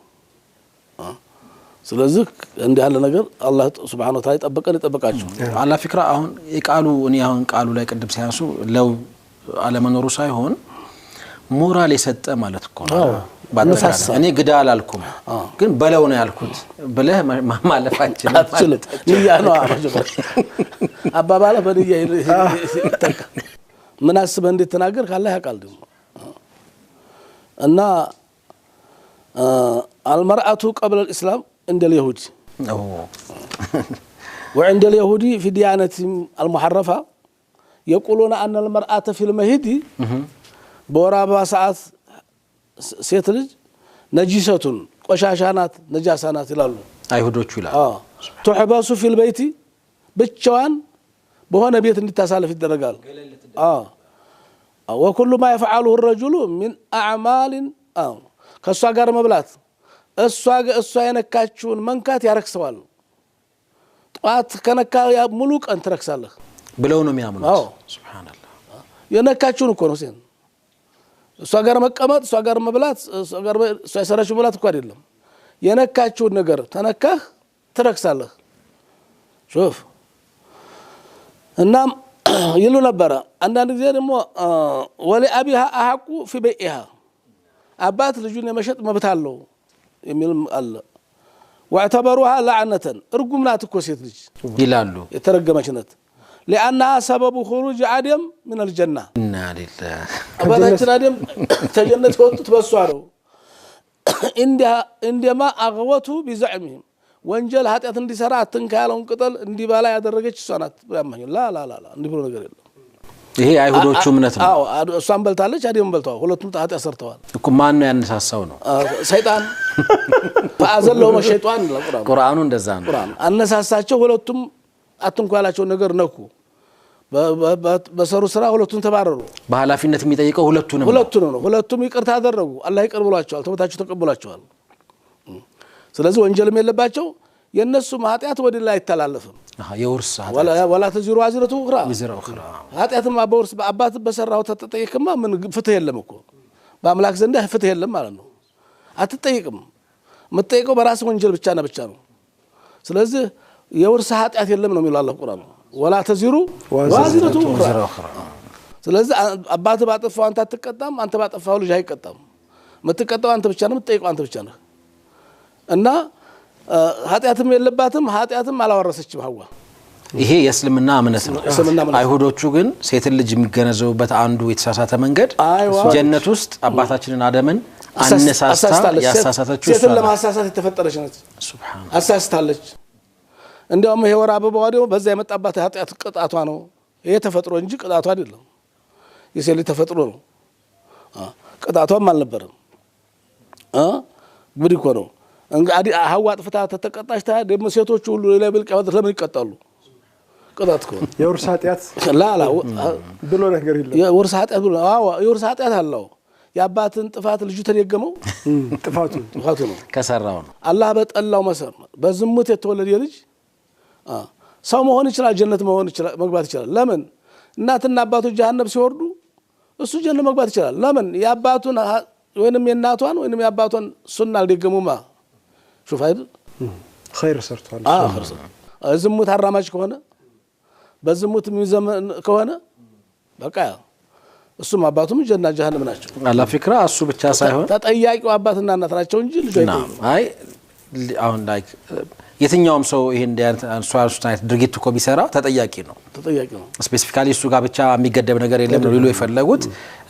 ስለዚህ እንደ ያለ ነገር አላህ Subhanahu Wa Ta'ala ይጠብቃችሁ። አላ ፍክራ አሁን የቃሉ እኔ አሁን ቃሉ ላይ ቅድም ሲያንሱ ለው አለመኖሩ ሳይሆን ሞራል የሰጠ ማለት እኮ ነው። ባነሳሳ እኔ ግዳ አላልኩም ግን በለው ነው ያልኩት ብለህ ማለፋችን አትችልም። ንያ ነው አባባለ በንያ ይተካ ምን አስበህ እንዴት ተናገር ካለ ያቃል ደግሞ እና المرأة قبل الإسلام عند اليهود وعند اليهود في ديانتهم المحرفة يقولون أن المرأة في المهد بورابا ساعات سيتلج نجسة قشاشانات نجاسانات يلالو አይሁዶቹ ይላል تحبس في البيت ብቻዋን በሆነ ቤት እንድታሳልፍ ይደረጋል وكل ما يفعله الرجل من أعمال ከሷ ጋር መብላት እሷ የነካችውን መንካት ያረክሰዋል። ጧት ከነካ ሙሉ ቀን ትረክሳለህ ብለው ነው የሚያምኑት። ሱብሃንአላህ የነካችውን እኮ ነው ሲን እሷ ጋር መቀመጥ እሷ ጋር መብላት እሷ የሰራችው መብላት እኮ አይደለም የነካችውን ነገር ተነካህ ትረክሳለህ። ሹፍ እናም ይሉ ነበር አንዳንድ ጊዜ ደግሞ ወለአቢሃ አሐቁ في بيئها አባት ልጁን የመሸጥ መብት አለው የሚልም አለ። واعتبروها لعنة እርጉም ናት እኮ ሴት ልጅ ይላሉ የተረገመች ናት። لأنها سبب خروج آدم من الجنة إنا لله አባታችን አደም ተጀነት ወጡት በሷ ነው። እንደማ አغوቱ بزعمهم ወንጀል ኃጢአት እንዲሰራ አትንካለውን ቅጠል እንዲባላ ያደረገች እሷ ናት ያማኝ ላ እንዲህ ብሎ ነገር የለም። ይሄ አይሁዶቹ እምነት ነው። እሷን በልታለች አደም በልተዋል ሁለቱም ኃጢአት ሰርተዋል እኮ ማን ነው ያነሳሳው ነው? ሰይጣን فأزلهم الشيطان ቁርአኑ እንደዛ ነው። ቁርአን አነሳሳቸው ሁለቱም አትንኳላቸው ነገር ነኩ በሰሩ ስራ ሁለቱም ተባረሩ። በኃላፊነት የሚጠይቀው ሁለቱንም ነው። ሁለቱም ይቅርታ አደረጉ አላህ ይቅር ብሏቸዋል ተውባታቸው ተቀበሏቸዋል። ስለዚህ ወንጀልም የለባቸው የነሱ ኃጢአት ወደ ላይ አይተላለፍም። የውርስ ወላ ተዚሩ አዝረቱ እኽራ ኃጢአትም በውርስ አባት በሰራው ተጠይቅማ ምን ፍትህ የለም እኮ በአምላክ ዘንድ ፍትህ የለም ማለት ነው። አትጠይቅም መጠይቀው በራስ ወንጀል ብቻ ነው። ስለዚህ የውርስ ኃጢአት የለም ነው የሚለው አላህ ቁርአን ወላ ተዚሩ ዋዝረቱ እኽራ። ስለዚህ አባት ባጠፋው አንተ አትቀጣም አንተ ባጠፋው ልጅ አይቀጣም። መተቀጣው አንተ ብቻ ነው መጠይቀው አንተ ብቻ ነህ። እና ኃጢአትም የለባትም ኃጢአትም አላወረሰችም ሐዋ። ይሄ የእስልምና እምነት ነው። አይሁዶቹ ግን ሴት ልጅ የሚገነዘቡበት አንዱ የተሳሳተ መንገድ ጀነት ውስጥ አባታችንን አደምን አነሳስታ ያሳሳተችው ሴትን ለማሳሳት የተፈጠረች ነች። ሱብሃንአላህ አሳስታለች። እንደውም ይሄ ወር አበባው ደግሞ በዛ የመጣባት ኃጢአት ቅጣቷ ነው። ይሄ ተፈጥሮ እንጂ ቅጣቷ አይደለም። የሴት ልጅ ተፈጥሮ ነው ቅጣቷም አልነበረም። ጉድ እኮ ነው። እንግዲህ ሐዋ ጥፍታ ተተቀጣች ደግሞ ሴቶች ሁሉ ለብል ቀበጥ ለምን ይቀጣሉ ቅጣት እኮ የውርስ ኃጢአት ላላ ብሎ ነገር የለም የውርስ ኃጢአት ብሎ አዎ የውርስ ኃጢአት አለው የአባትን ጥፋት ልጁ ተደገመው ጥፋቱ ነው ከሰራው ነው አላህ በጠላው መሰር በዝሙት የተወለደ ልጅ ሰው መሆን ይችላል ጀነት መሆን ይችላል መግባት ይችላል ለምን እናትና አባቱ ጀሃነም ሲወርዱ እሱ ጀነት መግባት ይችላል ለምን የአባቱን ወይንም የእናቷን ወይንም የአባቷን ሱና አልደገሙማ ሹፍ አይደል ኸይር ሰርቷል ዝሙት አራማጅ ከሆነ በዝሙት የሚዘመን ከሆነ በቃ እሱም አባቱም ጀና ጀሃነም ናቸው አላ ፍክራ እሱ ብቻ ሳይሆን ተጠያቂው አባትና እናት ናቸው እንጂ ልጅ አይደለም አይ አሁን ላይክ የትኛውም ሰው ይሄን አንሷስታይት ድርጊት እኮ ቢሰራ ተጠያቂ ነው ስፔሲፊካሊ እሱ ጋር ብቻ የሚገደብ ነገር የለም ነው ሊሉ የፈለጉት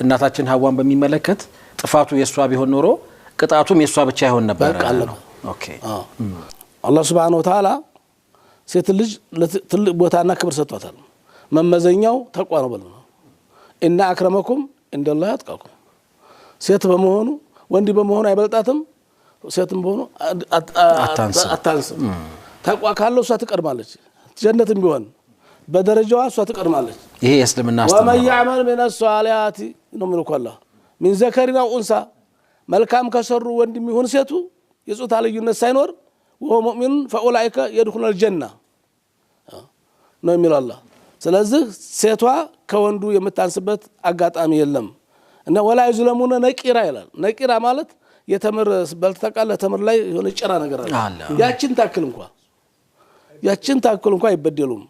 እናታችን ሐዋን በሚመለከት ጥፋቱ የሷ ቢሆን ኖሮ ቅጣቱም የሷ ብቻ ይሆን ነበር ኦኬ አላህ Subhanahu Wa Ta'ala ሴት ልጅ ትልቅ ቦታና ክብር ሰጥቷታል መመዘኛው ተቋ ነው በለው እና አክረመኩም እንደላህ ያጥቃኩም ሴት በመሆኑ ወንድ በመሆኑ አይበልጣትም ሴትም በሆኑ አታንስም ተቋ ካለው እሷ ትቀድማለች ጀነትም ቢሆን በደረጃዋ እሷ ትቀድማለች ይሄ እስልምና አስተምሮ ወመን يعمل من الصالحات ነው ምልኩላ من ذكر أو أنثى መልካም ከሰሩ ወንድም ይሁን ሴቱ የጾታ ልዩነት ሳይኖር وهو مؤمن فاولئك يدخلون الجنه ነው የሚለው አላህ ስለዚህ ሴቷ ከወንዱ የምታንስበት አጋጣሚ የለም እና ወላ ይዝለሙነ ነቂራ ይላል ነቂራ ማለት የተምር በልተቃለ ተምር ላይ የሆነ ጭራ ነገር አለ ያችን ታክል እንኳን አይበደሉም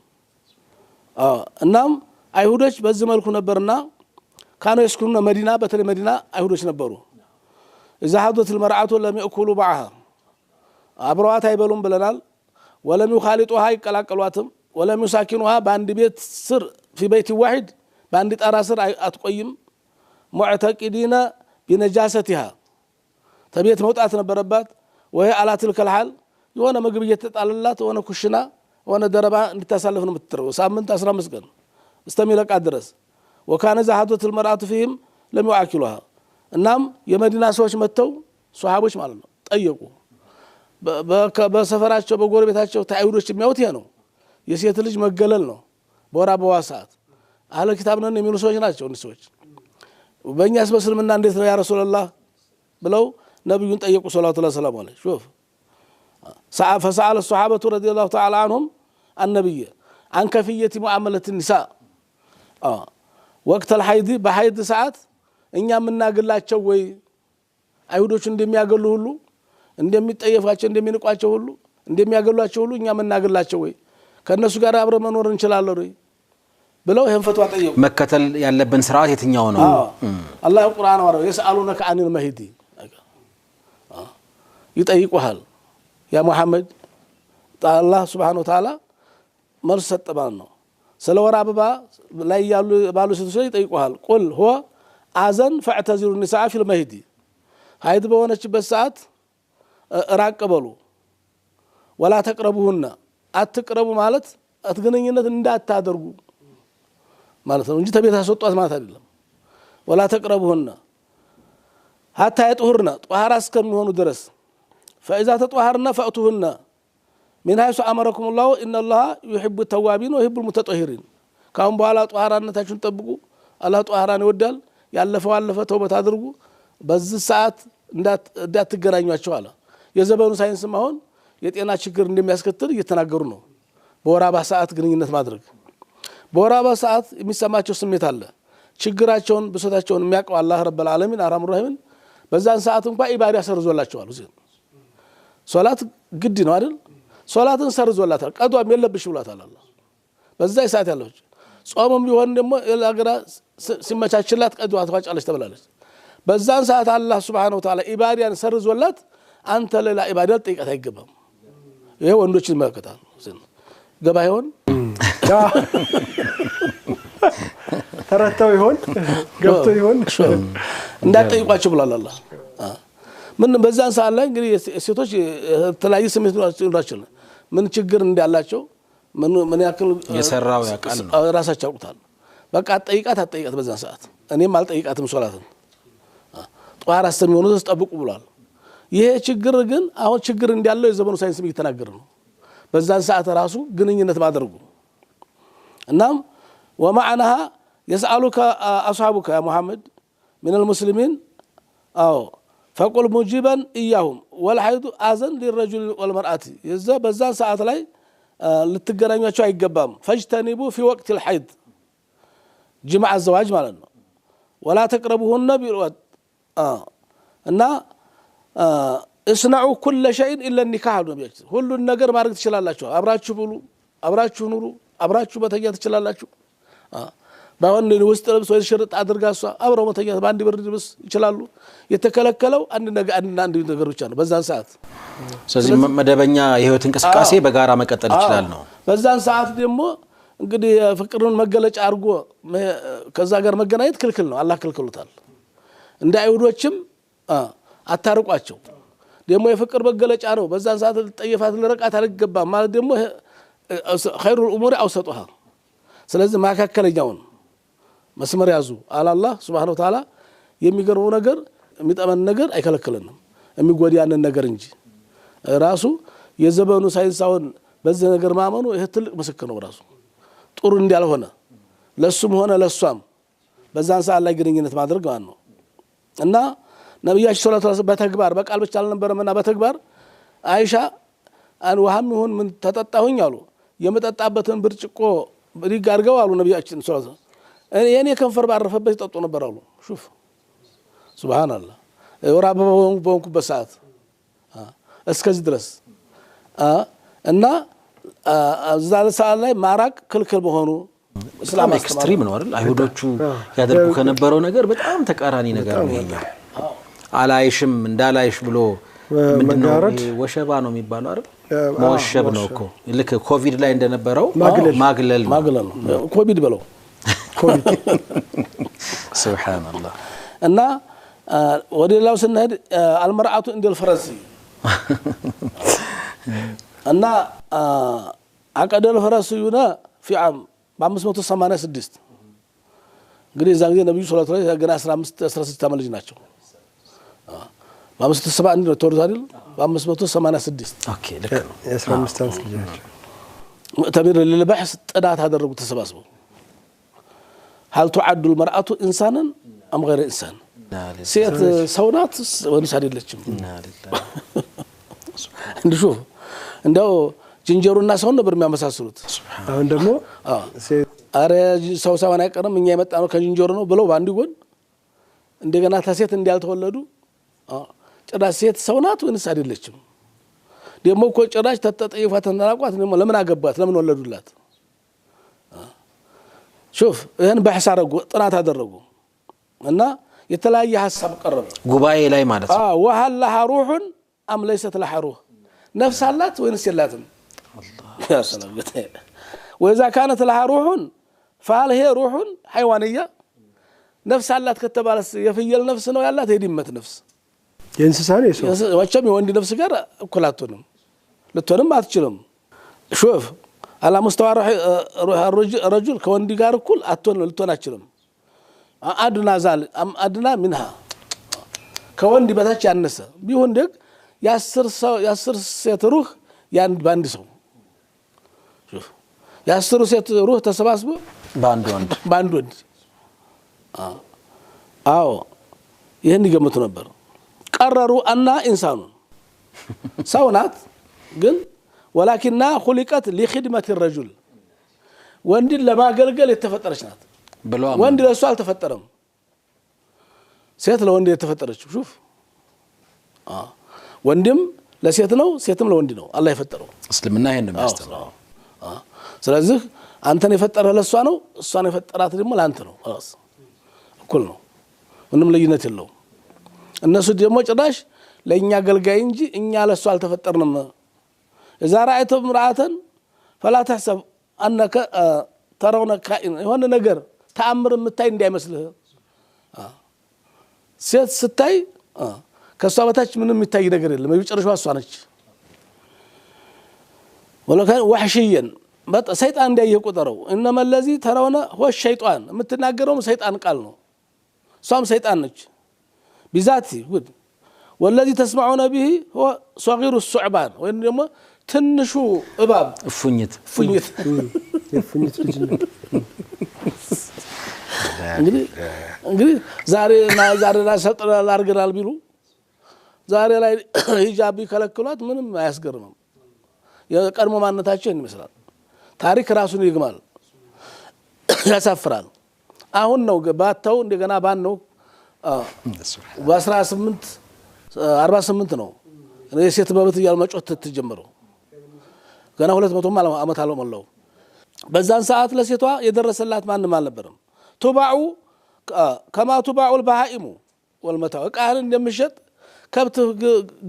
እናም አይሁዶች በዚህ መልኩ ነበርና ካኑ ይስኩኑና መዲና በተለ መዲና አይሁዶች ነበሩ اذا حضت المرأة لم يأكلوا معها አብረዋት አይበሉም ብለናል ወለም ይخالطوها ይቀላቀሏትም ወለም ይሳኪኑها በአንድ ቤት ስር في بيت واحد በአንድ ጣራ ስር አትቆይም معتقدين بنجاستها ተቤት መውጣት ነበረባት ወይ አላትል ከልሃል የሆነ ምግብ እየተጣለላት የሆነ ኩሽና የሆነ ደረባ እንድታሳልፍ ነው የምትተረው ሳምንት 15 ቀን እስከሚለቃ ድረስ وكان زهدت المرأة فيهم لم يأكلوها እናም የመዲና ሰዎች መተው ሱሐቦች ማለት ነው ጠየቁ በሰፈራቸው በጎረቤታቸው ታይሁዶች የሚያውት ይሄ ነው የሴት ልጅ መገለል ነው በወራ በዋሳት አለ ኪታብ ነን የሚሉ ሰዎች ናቸው እነሱ ሰዎች በእኛስ በእስልምና እንዴት ነው ያ ረሱላህ ብለው ነብዩን ጠየቁ ሰለላሁ ዐለይሂ ወሰለም شوف فسأل الصحابة رضي الله تعالى عنهم النبي عن كيفية معاملة النساء وقت الحيض بحيض ساعات እኛ ምናገላቸው ወይ አይሁዶች እንደሚያገሉ ሁሉ እንደሚጠየፋቸው እንደሚንቋቸው ሁሉ እንደሚያገሏቸው ሁሉ እኛ ምናገላቸው ወይ ከነሱ ጋር አብረ መኖር እንችላለን ወይ ብለው ይሄን ፈትዋ ጠየቁ መከተል ያለብን ስርዓት የትኛው ነው አላህ ቁርአን ወራው يسالونك عن المهدي ይጠይቁሃል ያ መሐመድ አላህ Subhanahu Wa Ta'ala መልስ ሰጠባን ነው ስለ ወራ አበባ ላይ ያሉ ባሉ ሴቶች ይጠይቁሃል ቁል هو አዘን فاعتذروا النساء في المهدي ሀይድ በሆነችበት ሰዓት ራቀበሉ ولا تقربوهن አትቅረቡ ማለት አትገናኝነት እንዳታደርጉ ማለት ነው እንጂ ተቤት አስወጣት ማለት አይደለም ولا تقربوهن حتى يطهرن طهارة እስከሚሆኑ ድረስ فاذا تطهرن فاتوهن من حيث امركم الله ان الله يحب التوابين ويحب المتطهرين ካሁን በኋላ ጧሃራነታችሁን ጠብቁ አላህ ጧሃራን ይወዳል ያለፈው አለፈ ተውበት አድርጉ በዚህ ሰዓት እንዳትገናኙአቸው አለ የዘመኑ ሳይንስም አሁን የጤና ችግር እንደሚያስከትል እየተናገሩ ነው በወራባ ሰዓት ግንኙነት ማድረግ በወራባ ሰዓት የሚሰማቸው ስሜት አለ ችግራቸውን ብሶታቸውን የሚያውቀው አላህ ረብል ዓለሚን አራም ረሂም በዛን ሰዓት እንኳን ኢባዳ ሰርዞላቸዋል ሶላት ግድ ነው አይደል ሶላትን ሰርዞላታል ቀዷም የለብሽ ብሏታል አላህ በዛ ሰዓት ያለው ጾምም ቢሆን ደግሞ ለአገራ ሲመቻችላት ቀዷ ተዋጫለች ተብላለች በዛን ሰዓት አላህ Subhanahu Wa Ta'ala ኢባዳን ሰርዞላት አንተ ለላ ኢባዳ ጠይቀት አይገባም ይሄ ወንዶችን ይመለከታል ገባ ይሆን ተረታው ይሆን ገብቶ ይሆን እንዳጠይቋቸው ብሏል አላህ ምን በዛን ሰዓት ላይ እንግዲህ ሴቶች ተለያዩ ስሜት ይኖራቸው ምን ችግር እንዳላቸው ምን ያክል የሰራው ያቃል ነው ራሳቸው ያውቁታል በቃ አጠይቃት በዛን ሰዓት እኔም አልጠይቃትም ሶላትን ጧራ አስተሚሆኑ ተጠብቁ ብሏል ይሄ ችግር ግን አሁን ችግር እንዲያለው የዘመኑ ሳይንስ እየተናገረ ነው በዛን ሰዓት ራሱ ግንኙነት ማድረጉ እናም ومعناها يسألك أصحابك يا محمد من المسلمين أو فقل مجيبا إياهم والحيض أذن للرجل والمرأة يزا بزان ساعات لاي للتقرانيو አይገባም فاجتنبوا في وقت الحيض جماع الزواج مالنا ولا تقربوهن بالوقت እና اسنعوا كل شيء الا النكاح ሁሉን ነገር ማድረግ ትችላላችሁ አብራችሁ ብሉ አብራችሁ ኑሩ አብራችሁ መተኛት ትችላላችሁ ባውን ውስጥ ልብስ ወይ ሽርጥ አድርጋሷ አብረው መተኛት ባንዲ ብርድ ልብስ ይችላሉ የተከለከለው አንድ ነገር ብቻ ነው በዛን ሰዓት ስለዚህ መደበኛ የህይወት እንቅስቃሴ በጋራ መቀጠል ይችላል ነው በዛን ሰዓት ደግሞ እንግዲህ ፍቅርን መገለጫ አርጎ ከዛ ጋር መገናኘት ክልክል ነው አላህ ክልክሉታል እንደ አይሁዶችም አታርቋቸው ደግሞ የፍቅር መገለጫ ነው በዛን ሰዓት ጠየፋት ለረቃት አልገባም ማለት ደግሞ خير الامور اوسطها ስለዚህ ማካከለኛውን መስመር ያዙ አላህ Subhanahu Wa Ta'ala የሚገርመው ነገር የሚጠመን ነገር አይከለክልንም የሚጎዳያንን ነገር እንጂ ራሱ የዘመኑ ሳይንሳውን በዚህ ነገር ማመኑ ይሄ ትልቅ ምስክር ነው ራሱ ጥሩ እንዲያልሆነ ለሱም ሆነ ለሷም በዛን ሰዓት ላይ ግንኙነት ማድረግ ማለት ነው እና ነብያችን ሰለላሁ ዐለይሂ ወሰለም በተግባር በቃል ብቻ አልነበረምና በተግባር አይሻ አን ወሃም ይሁን ምን ተጠጣሁኝ አሉ የመጠጣበትን ብርጭቆ ሪጋርገው አሉ ነብያችን ሰለላሁ ዐለይሂ የኔ ከንፈር ባረፈበት ይጠጡ ነበር አሉ ሹፍ ሱብሃንአላህ ወራበውን በሰዓት እስከዚህ ድረስ እና ዛለ ሰዓት ላይ ማራቅ ክልክል መሆኑ እስላም ኤክስትሪም ነው አይደል አይሁዶቹ ያደርጉ ከነበረው ነገር በጣም ተቃራኒ ነገር ነው ይሄኛው አላይሽም እንዳላይሽ ብሎ ምንድነው ወሸባ ነው የሚባለው አይደል ወሸብ ነው እኮ ልክ ኮቪድ ላይ እንደነበረው ማግለል ነው ኮቪድ ብለው ኮቪድ ሱብሃንአላህ እና ወደላው ስንሄድ አልመርአቱ እንደል ፈረስ እና አቀደል ፈረስ ይሁና في عام 586 እንግዲህ እዛ ጊዜ ነብዩ ሰለላሁ ዐለይሂ ወሰለም ገና 15 ዓመት ልጅ ናቸው 571 ነው ተወርዶ አይደል 586 ኦኬ ልክ ነው 15 ዓመት ልጅ ናቸው ሙዕተሚር ለልባህስ ጥናት አደረጉ ተሰባስበው هل تعد المرأة انسانا ام غير انسان ሴት ሰው ናት ወይስ አይደለችም እንድሹፍ እንደው ጅንጀሮና ሰው ነበር የሚያመሳስሉት አሁን ደግሞ ሴት አረ ሰው ሳይሆን አይቀርም እኛ የመጣነው ከጅንጀሮ ነው ብለው ባንዲ ጎን እንደገና ተሴት እንዲያልተወለዱ ጭራሽ ሴት ሰው ናት ወይስ አይደለችም ደግሞ እኮ ጭራሽ ተጠይፋተን ተናቋት ለምን አገባት ለምን ወለዱላት شوف ይሄን በሐሳ አረጉ ጥናት አደረጉ እና የተለያየ ሐሳብ ቀረበ ጉባኤ ላይ ማለት ነው وهل لها روح ام ليست لها روح نفس አላት ወይስ የላትም الله يا سلام واذا كانت لها روح فهل هي روح حيوانيه نفس አላት ከተባለስ የፍየል ነፍስ ነው ያላት የድመት ነፍስ የእንስሳ ነው የሰው ወቸም የወንድ ነፍስ ጋር እኩላቱንም ለተንም አትችልም شوف على مستوى روح الرجل كوندي ጋር እኩል አትሆን ልትሆናችልም አድና منها ከወንድ በታች ያነሰ ቢሆን ደግ የ10 ሴት ሩህ ያን ባንድ ሰው شوف የ10 ሴት ሩህ ተሰባስቦ ባንድ ወንድ አዎ ይሄን ይገምቱ ነበር ቀረሩ እና ኢንሳኑ ሰውናት ግን ولكنها خلقت لخدمه الرجل ወንድ ለማገልገል የተፈጠረች ናት ወንድ ለሷ አልተፈጠረም ሴት ለወንድ የተፈጠረችው شوف ወንድም ለሴት ነው ሴትም ለወንድ ነው አላህ የፈጠረው እስልምና ይሄን ነው የሚያስተምረው ስለዚህ አንተን የፈጠረህ ለሷ ነው እሷን የፈጠራት ደግሞ ለአንተ ነው خلاص እኩል ነው ምንም ልዩነት የለውም እነሱ ደግሞ ጭራሽ ለኛ አገልጋይ እንጂ እኛ ለሷ አልተፈጠርንም اذا رايت امراه فلا تحسب انك ترون كائن የሆነ ነገር ተአምር የምታይ እንዳይመስልህ ሴት ስታይ ከሷ በታች ምንም የሚታይ ነገር የለም የጨረሻው እሷ ነች ወለከን ወህሽየን ሰይጣን እንዳየ ቁጠረው انما الذي ترون هو الشيطان የምትናገረው ሰይጣን ቃል ነው እሷም ሰይጣን ነች بذاتي والذي تسمعون به هو صغير الثعبان وين ደግሞ ትንሹ እባብ እፉኝት እንግዲህ ዛሬ ሰልጥናል አርገናል ቢሉ ዛሬ ላይ ሂጃብ ይከለክሏት ምንም አያስገርምም የቀድሞ ማንነታችን ይመስላል ታሪክ ራሱን ይግማል ያሳፍራል አሁን ነው ባታው እንደገና ባን ነው በ1848 ነው የሴት መብት እያሉ መጮት ተጀመረው ገና 200 ዓመት አልሞላው በዛን ሰዓት ለሴቷ የደረሰላት ማንም አልነበረም ቱባኡ ከማ ቱባኡ البهائم والمتاع ቃል እንደምሸጥ ከብት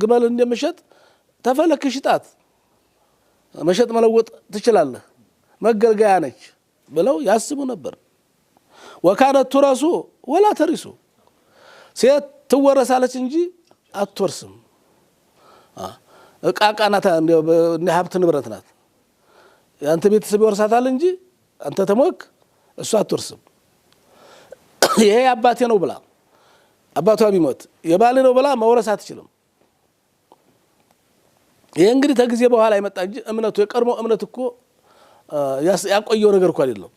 ግመል እንደምሸጥ ተፈለክ ሽጣት መሸጥ መለወጥ ትችላለህ መገልገያ ነች ብለው ያስቡ ነበር وكانت ترث ولا ترث ሴት ትወረሳለች እንጂ አትወርስም ቃቃናታ እንደ ሀብት ንብረት ናት ያንተ ቤተሰብ ይወርሳታል እንጂ አንተ ተሞክ እሷ አትወርስም ይሄ አባቴ ነው ብላ አባቷ ቢሞት የባሌ ነው ብላ መውረስ አትችልም ይሄ እንግዲህ ተጊዜ በኋላ ይመጣ እንጂ እምነቱ የቀርሞ እምነት እኮ ያቆየው ነገር እኮ አይደለም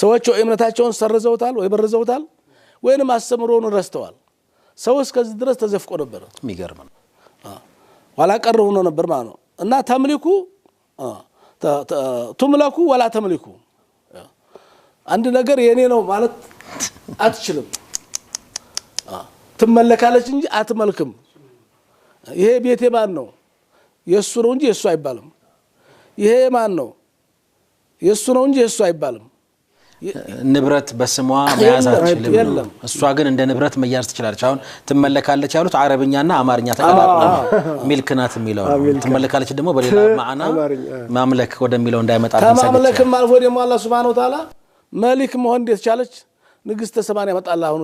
ሰዎች እምነታቸውን ሰርዘውታል ወይ በርዘውታል ወይንም አስተምሮውን ረስተዋል ሰው እስከዚህ ድረስ ተዘፍቆ ነበር የሚገርም ነው ዋላ ቀር ሆኖ ነበር ማለት ነው እና ተምሊኩ ተምለኩ ወላ ተምሊኩ አንድ ነገር የኔ ነው ማለት አትችልም ትመለካለች እንጂ አትመልክም ይሄ ቤቴ ማን ነው የሱ ነው እንጂ የሱ አይባልም ይሄ ማን ነው የሱ ነው እንጂ የሱ አይባልም ንብረት በስሟ መያዝ አትችልም እሷ ግን እንደ ንብረት መያዝ ትችላለች አሁን ትመለካለች ያሉት አረብኛና አማርኛ ተቀላቅለው ሚልክናት የሚለው ትመለካለች ደግሞ በሌላ ማዕና ማምለክ ወደሚለው እንዳይመጣ ማምለክም አልፎ ደግሞ አላህ Subhanahu Wa Ta'ala መሊክ መሆን እንዴት ቻለች ንግስተ ሰማን ያመጣል አሁን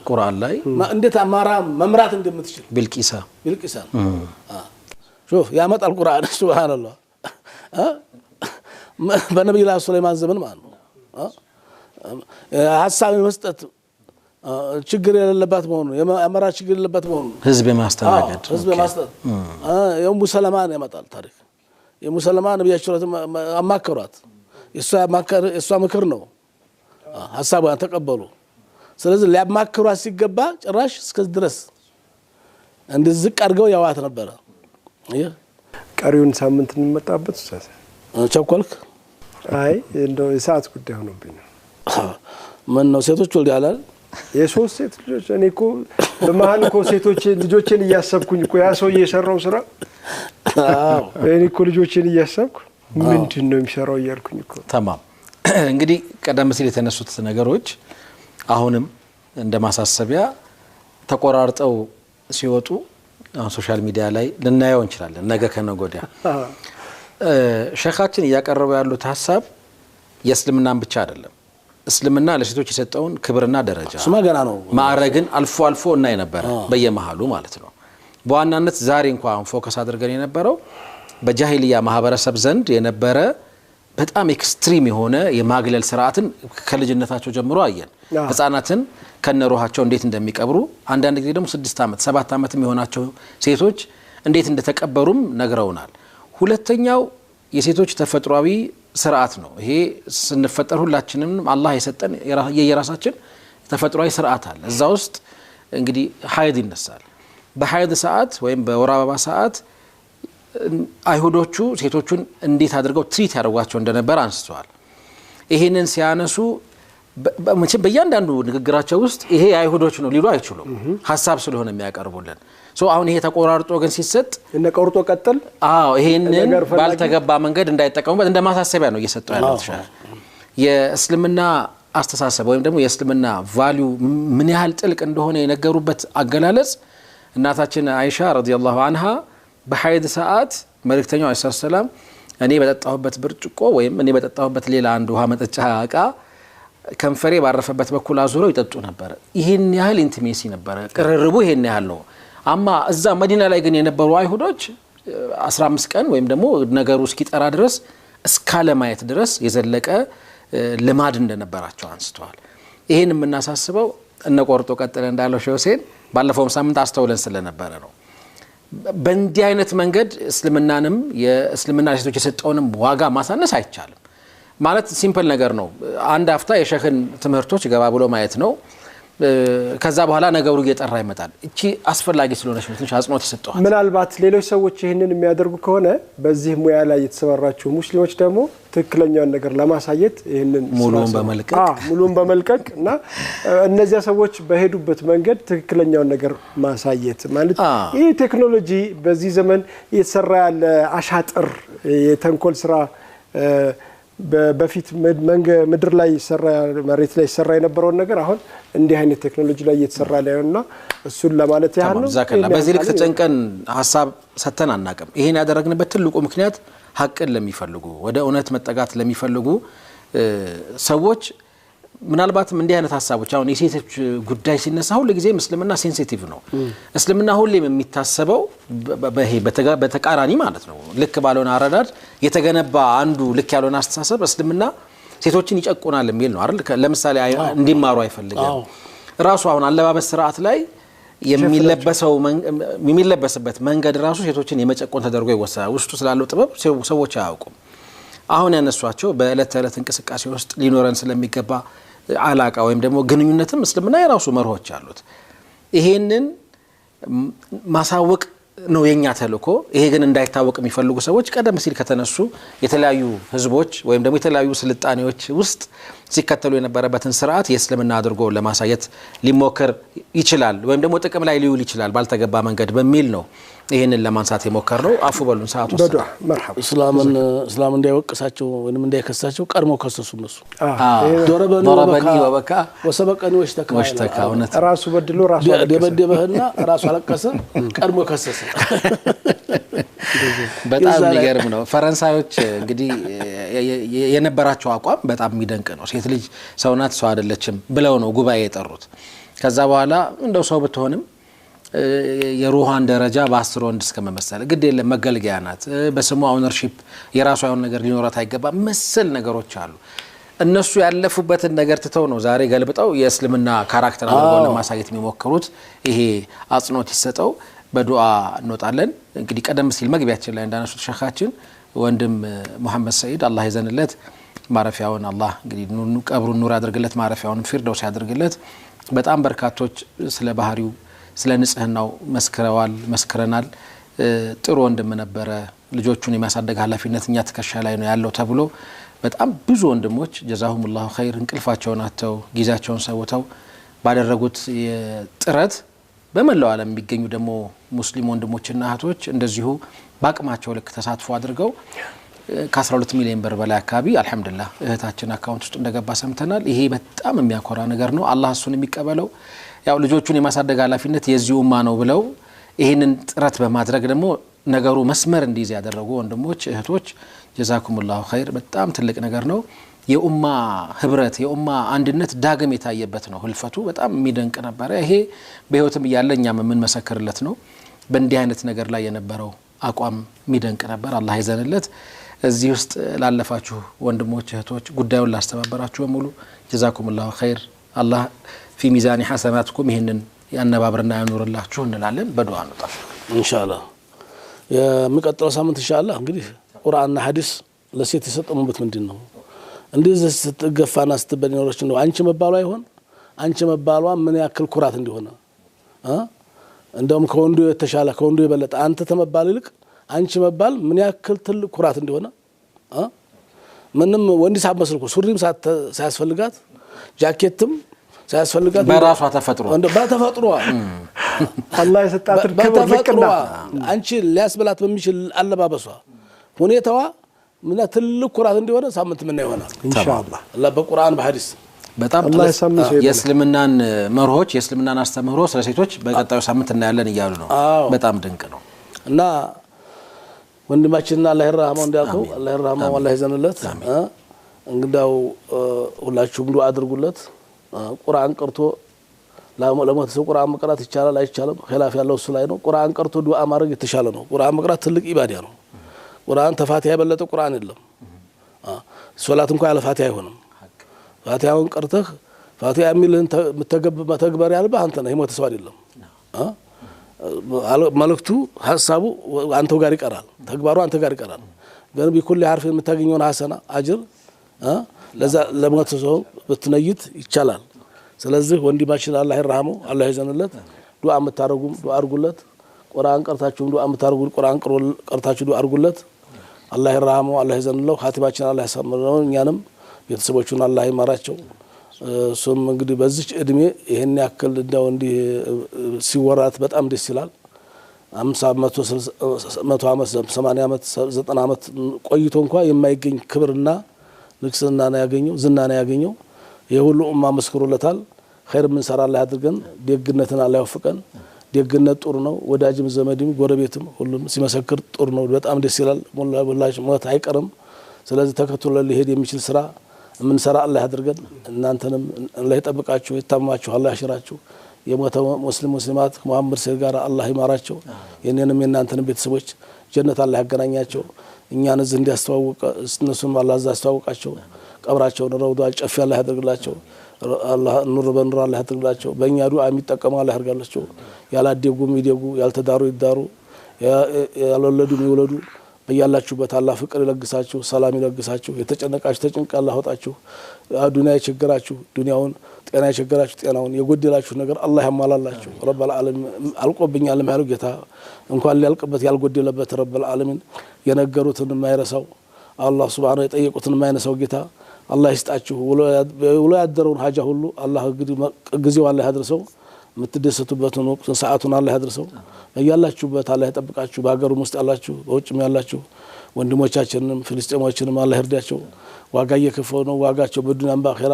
ቁርአን ላይ እንዴት አማራ መምራት እንደምትችል ቢልቂሳ شوف ያመጣል ቁርአን ሱብሃንአላህ በነብዩ ሱለይማን ዘመን ማለት ነው ሐሳብ መስጠት ችግር የሌለበት መሆኑ የአመራ ችግር የሌለበት መሆኑ ህዝብ ማስተናገድ ህዝብ ማስተናገድ የሙሰለማን ያመጣል ታሪክ የሙሰለማን ነብያቸው አማከሯት የሷ ምክር ነው ሐሳቧን ተቀበሉ ስለዚህ ሊያማክሯት ሲገባ ጭራሽ እስከ ድረስ እንደዝቅ አድርገው ያዋት ነበር ቀሪውን ሳምንት እንመጣበት ኡስታዝ ቸኮልክ አይ እንደው የሰዓት ጉዳይ ሆኖብኝ ነው ምን ነው ሴቶች ወልዳላል የሶስት ሴት ልጆች እኔ እኮ በመሃል እኮ ሴቶች ልጆችን እያሰብኩኝ እኮ ያ ሰው እየሰራው ስራ እኔ እኮ ልጆችን እያሰብኩ ምንድነው የሚሰራው እያልኩኝ እኮ ተማም እንግዲህ ቀደም ሲል የተነሱት ነገሮች አሁንም እንደማሳሰቢያ ተቆራርጠው ሲወጡ ሶሻል ሚዲያ ላይ ልናየው እንችላለን ነገ ከነጎዲያ ሸኻችን ያቀረቡ ያሉት ሐሳብ የእስልምናን ብቻ አይደለም እስልምና ለሴቶች የሰጠውን ክብርና ደረጃ ስማገና ነው ማዕረግን አልፎ አልፎ እና የነበረ በየመሃሉ ማለት ነው በዋናነት ዛሬ እንኳን ፎከስ አድርገን የነበረው በጃሂልያ ማህበረሰብ ዘንድ የነበረ በጣም ኤክስትሪም የሆነ የማግለል ስርዓትን ከልጅነታቸው ጀምሮ አየን ህፃናትን ከነሩሃቸው እንዴት እንደሚቀብሩ አንዳንድ ጊዜ ደግሞ 6 ዓመት 7 ዓመት የሚሆናቸው ሴቶች እንዴት እንደተቀበሩም ነግረውናል ሁለተኛው የሴቶች ተፈጥሯዊ ስርዓት ነው ይሄ ስንፈጠር ሁላችንም አላህ የሰጠን የየራሳችን ተፈጥሯዊ ስርዓት አለ እዛ ውስጥ እንግዲህ ሀይድ ይነሳል በሀይድ ሰዓት ወይም በወር አበባ ሰዓት አይሁዶቹ ሴቶቹን እንዴት አድርገው ትሪት ያደርጓቸው እንደነበር አንስተዋል ይሄንን ሲያነሱ በእያንዳንዱ ንግግራቸው ውስጥ ይሄ አይሁዶች ነው ሊሉ አይችሉም ሐሳብ ስለሆነ የሚያቀርቡልን አሁን ይሄ ተቆራርጦ ግን ሲሰጥ እነ ቆርጦ ቀጥል ይሄንን ባልተገባ መንገድ እንዳይጠቀሙበት እንደማሳሰቢያ ነው እየሰጠው ያለው ተሻለ የእስልምና አስተሳሰብ ወይም ደግሞ የእስልምና ቫልዩ ምን ያህል ጥልቅ እንደሆነ የነገሩበት አገላለጽ እናታችን አይሻ ረዲየላሁ ዐንሃ በሐይድ ሰዓት መልእክተኛው አለይሂ ሰላም እኔ በጠጣሁበት ብርጭቆ ወይም እኔ በጠጣሁበት ሌላ አንድ ውሃ መጠጫ አቃ ከንፈሬ ባረፈበት በኩል አዙረው ይጠጡ ነበር ይሄን ያህል ኢንቲሜሲ ነበር ቅርርቡ ይሄን ያህል ነው አማ እዛ መዲና ላይ ግን የነበሩ አይሁዶች 15 ቀን ወይም ደግሞ ነገሩ እስኪጠራ ድረስ እስካለ ማየት ድረስ የዘለቀ ልማድ እንደነበራቸው አንስተዋል ይሄን የምናሳስበው እነ ቆርጦ ቀጥለ እንዳለው ሼህ ሁሴን ባለፈው ሳምንት አስተውለን ስለነበረ ነው በእንዲህ አይነት መንገድ እስልምናንም የእስልምና ሴቶች የሰጠውንም ዋጋ ማሳነስ አይቻልም ማለት ሲምፕል ነገር ነው አንድ አፍታ የሸህን ትምህርቶች ገባ ብሎ ማየት ነው ከዛ በኋላ ነገሩ እየጠራ ይመጣል እቺ አስፈላጊ ስለሆነች ነው ትንሽ አጽንኦት ይሰጣው ምናልባት ሌሎች ሰዎች ይሄንን የሚያደርጉ ከሆነ በዚህ ሙያ ላይ የተሰማራችሁ ሙስሊሞች ደግሞ ትክክለኛውን ነገር ለማሳየት ይሄንን ሙሉን በመልቀቅ እና እነዚያ ሰዎች በሄዱበት መንገድ ትክክለኛውን ነገር ማሳየት ማለት ይሄ ቴክኖሎጂ በዚህ ዘመን እየተሰራ ያለ አሻጥር የተንኮል ስራ በፊት ምድር ላይ ሰራ መሬት ላይ ሰራ የነበረው ነገር አሁን እንዲህ አይነት ቴክኖሎጂ ላይ እየተሰራ ያለውና እሱን ለማለት ያህል ነው በዚህ ልክ ተጨንቀን ሐሳብ ሰተን አናቀም ይሄን ያደረግንበት ትልቁ ምክንያት ሐቅን ለሚፈልጉ ወደ እውነት መጠጋት ለሚፈልጉ ሰዎች ምናልባትም እንዲህ አይነት ሐሳቦች አሁን የሴቶች ጉዳይ ሲነሳ ሁሉ ጊዜ እስልምና ሴንሲቲቭ ነው እስልምና ሁሌም የሚታሰበው በተቃራኒ ማለት ነው ልክ ባልሆነ አረዳድ የተገነባ አንዱ ልክ ያልሆነ አስተሳሰብ እስልምና ሴቶችን ይጨቁናል የሚል ነው አይደል ለምሳሌ እንዲማሩ አይፈልግም ራሱ አሁን አለባበስ ስርዓት ላይ የሚለበስበት መንገድ ራሱ ሴቶችን የመጨቆን ተደርጎ ይወሰዳል ውስጡ ስላለው ጥበብ ሰዎች አያውቁም አሁን ያነሷቸው በእለት ተእለት እንቅስቃሴ ውስጥ ሊኖረን ስለሚገባ አላቃ ወይም ደግሞ ግንኙነትም እስልምና የራሱ መርሆች አሉት ይሄንን ማሳወቅ ነው የኛ ተልእኮ ይሄ ግን እንዳይታወቅ የሚፈልጉ ሰዎች ቀደም ሲል ከተነሱ የተለያዩ ህዝቦች ወይም ደግሞ የተለያዩ ስልጣኔዎች ውስጥ ሲከተሉ የነበረበትን ስርዓት የእስልምና አድርጎ ለማሳየት ሊሞከር ይችላል ወይም ደግሞ ጥቅም ላይ ሊውል ይችላል ባልተገባ መንገድ በሚል ነው ይሄንን ለማንሳት የሞከር ነው አፉ በሉን ሰዓቱ በዱዓ መርሐባ እስላም እንዳይወቅሳቸው ወይንም እንዳይከሳቸው ቀድሞ ከሰሱ እነሱ ዶረበኒ ወበካ ወሰበቀኒ ወሽተካ ራሱ በድሎ ራሱ ደበደበህና ራሱ አለቀሰ ቀድሞ ከሰሰ በጣም የሚገርም ነው ፈረንሳዮች እንግዲህ የነበራቸው አቋም በጣም የሚደንቅ ነው ሴት ልጅ ሰው ናት ሰው አይደለችም ብለው ነው ጉባኤ የጠሩት ከዛ በኋላ እንደው ሰው ብትሆንም የሩሃን ደረጃ በ10 ወንድ እስከመመሰል ግድ የለም መገልገያ ናት በስሙ ኦነርሺፕ የራሷ የሆነ ነገር ሊኖራት አይገባ መሰል ነገሮች አሉ እነሱ ያለፉበትን ነገር ትተው ነው ዛሬ ገልብጠው የእስልምና ካራክተር አድርገው ለማሳየት የሚሞክሩት ይሄ አጽንኦት ይሰጠው በዱዓ እንወጣለን እንግዲህ ቀደም ሲል መግቢያችን ላይ እንዳነሱት ሸኻችን ወንድም መሐመድ ሰይድ አላህ ይዘንለት ማረፊያውን አላህ እንግዲህ ቀብሩን ኑር ያድርግለት ማረፊያውን ፊርደውስ ያድርግለት በጣም በርካቶች ስለ ባህሪው ስለ ንጽህናው መስክረናል ጥሩ ወንድም ነበረ ልጆቹን የሚያሳደግ ኃላፊነት እኛ ተከሻ ላይ ነው ያለው ተብሎ በጣም ብዙ ወንድሞች ጀዛሁሙላሁ ኸይር እንቅልፋቸውን አተው ጊዜያቸውን ሰውተው ባደረጉት ጥረት በመላው ዓለም የሚገኙ ደግሞ ሙስሊም ወንድሞችና እህቶች እንደዚሁ ባቅማቸው ልክ ተሳትፎ አድርገው ከ12 ሚሊዮን ብር በላይ አካባቢ አልহামዱሊላህ እህታችን አካውንት ውስጥ እንደገባ ሰምተናል ይሄ በጣም የሚያኮራ ነገር ነው አላህ እሱን የሚቀበለው ያው ልጆቹን የማሳደግ ኃላፊነት የዚህ ኡማ ነው ብለው ይሄንን ጥረት በማድረግ ደግሞ ነገሩ መስመር እንዲይዝ ያደረጉ ወንድሞች እህቶች ጀዛኩሙላሁ ኸይር በጣም ትልቅ ነገር ነው የኡማ ህብረት የኡማ አንድነት ዳግም የታየበት ነው ህልፈቱ በጣም የሚደንቅ ነበር ይሄ በህይወትም ያለኛም ምን መሰከርለት ነው በእንዲህ አይነት ነገር ላይ የነበረው አቋም የሚደንቅ ነበር አላህ ይዘንለት እዚህ ውስጥ ላለፋችሁ ወንድሞች እህቶች ጉዳዩን ላስተባበራችሁ በሙሉ ጀዛኩሙላሁ ኸይር አላህ في ميزان حسناتكم ይሄንን ያነባብርና ያኑርላችሁ እንላለን በዱዓ ነው ኢንሻአላህ የሚቀጥለው ሳምንት ኢንሻአላህ እንግዲህ ቁርአንና ሐዲስ ለሴት የሰጠሙበት ምንድነው እንደዚህ ስትገፋና ስትበነሮች ነው አንቺ መባሏ አይሆን አንቺ መባሏ ምን ያክል ኩራት እንደሆነ እንደውም ከወንዱ የተሻለ ከወንዱ የበለጠ አንተ ተመባል ይልቅ አንቺ መባል ምን ያክል ትልቅ ኩራት እንደሆነ ምንም ወንድ ሳትመስልኩ ሱሪም ሳያስፈልጋት ጃኬትም ሳያስፈልጋት በራሷ ተፈጥሮ በተፈጥሮ አላህ የሰጣት ክብር ልቅና አንቺ ሊያስበላት በሚችል አለባበሷ ሁኔታዋ ምን ትልቅ ኩራት እንደሆነ ሳምንት ምን ይሆናል ኢንሻአላህ አላህ በቁርአን በሐዲስ በጣም የእስልምናን መርሆች የእስልምናን አስተምህሮ ስለ ሴቶች በቀጣዩ ሳምንት እናያለን እያሉ ነው በጣም ድንቅ ነው እና ወንድማችንና አላህ ይርሐመው እንዲያልከው አላህ ይርሐመው አላህ ይዘንለት እንግዳው ሁላችሁም ዱዓ አድርጉለት ቁርአን ቀርቶ ለሞት ሰው ቁርአን መቅራት ይቻላል አይቻልም ኺላፍ ያለው እሱ ላይ ነው ቁርአን ቀርቶ ዱዓ ማድረግ የተሻለ ነው ቁርአን መቅራት ትልቅ ኢባዳ ነው ቁርአን ተፋቲሃ የበለጠ ቁርአን የለም ሶላት እንኳን ያለ ፋቲሃ አይሆንም ፋቲሃውን ቀርተህ ፋቲሃ የሚልህን መተግበር ያለብህ አንተ ነህ የሞተ ሰው አይደለም መልእክቱ ሐሳቡ አንተው ጋር ይቀራል ተግባሩ አንተ ጋር ይቀራል ግን በኩል ሐርፍ የምታገኘውን ሐሰና አጅር ለዛ ለሞተ ሰው ብትነይት ይቻላል ስለዚህ ወንድማችን አላህ ይርሐመው አላህ ይዘንለት ዱዓ መታረጉም ዱዓ አርጉለት ቁርአን ቀርታችሁ ዱዓ መታረጉ ቁርአን ቀርታችሁ ዱዓ አርጉለት አላህ ይርሐመው አላህ ይዘንለው ኻቲባችን አላህ ያሳምረው እኛንም ቤተሰቦቹን አላህ ይማራቸው ሱም እንግዲህ በዚህ እድሜ ይሄን ያክል እንደው እንዲ ሲወራት በጣም ደስ ይላል 50 100 ዓመት 80 ዓመት 90 ዓመት ቆይቶ እንኳን የማይገኝ ክብርና ንግስና ነው ያገኘው ዝና ነው ያገኘው የሁሉ ኡማ መስክሮለታል ኸይር ምን ሰራ አላህ ያድርገን ደግነትን አላህ ያወፍቀን ደግነት ጦር ነው ወዳጅም ዘመድም ጎረቤትም ሁሉም ሲመሰክር ጦር ነው በጣም ደስ ይላል ወላሂ ሞት አይቀርም ስለዚህ ተከትሎ ሊሄድ የሚችል ስራ ምን ሰራ አላህ ያድርገን እናንተንም አላህ ይጠብቃችሁ ይታማችሁ አላህ ያሽራችሁ የሞተው ሙስሊማት መሐመድ ሰይድ ጋር አላህ ይማራቸው የኔንም የናንተንም ቤተሰቦች ጀነት አላህ ያገናኛቸው እኛን እዚህ እንዲያስተዋውቀ እነሱም አላህ ያስተዋውቃቸው ቀብራቸውን ረውዳ ጨፍ አላህ ያድርግላቸው አላህ ኑር በኑር አላህ ያድርግላቸው በእኛ ዱዓ የሚጠቀሙ አላህ ያርጋላቸው ያላደጉ ይደጉ ያልተዳሩ ይዳሩ ያልወለዱ ይወለዱ በያላችሁበት አላህ ፍቅር ይለግሳችሁ ሰላም ይለግሳችሁ የተጨነቃችሁ ተጨንቃ አላህ ወጣችሁ ዱንያ ይቸግራችሁ ዱንያውን ጤና ይቸግራችሁ ጤናውን የጎደላችሁ ነገር አላህ ያሟላላችሁ ረብል ዓለሚን አልቆብኛል ማለት ጌታ እንኳን ሊያልቅበት ያልጎደለበት ረብል ዓለሚን የነገሩትን የማይረሳው አላህ ሱብሃነሁ የጠየቁትን የማይነሳው ጌታ አላህ ይስጣችሁ ወሎ ያደረውን ሀጃ ሁሉ አላህ ግዚው አላህ ያድርሰው ምትደሰቱበትን ወቅት ሰዓቱን አላህ ያድርሰው ያላችሁበት አላህ ይጠብቃችሁ በአገሩም ውስጥ ያላችሁ በውጭም ያላችሁ ወንድሞቻችንንም ፍልስጤሞችንም አላህ ይርዳቸው ዋጋ እየከፈሉ ነው ዋጋቸው በዱንያም በአኺራ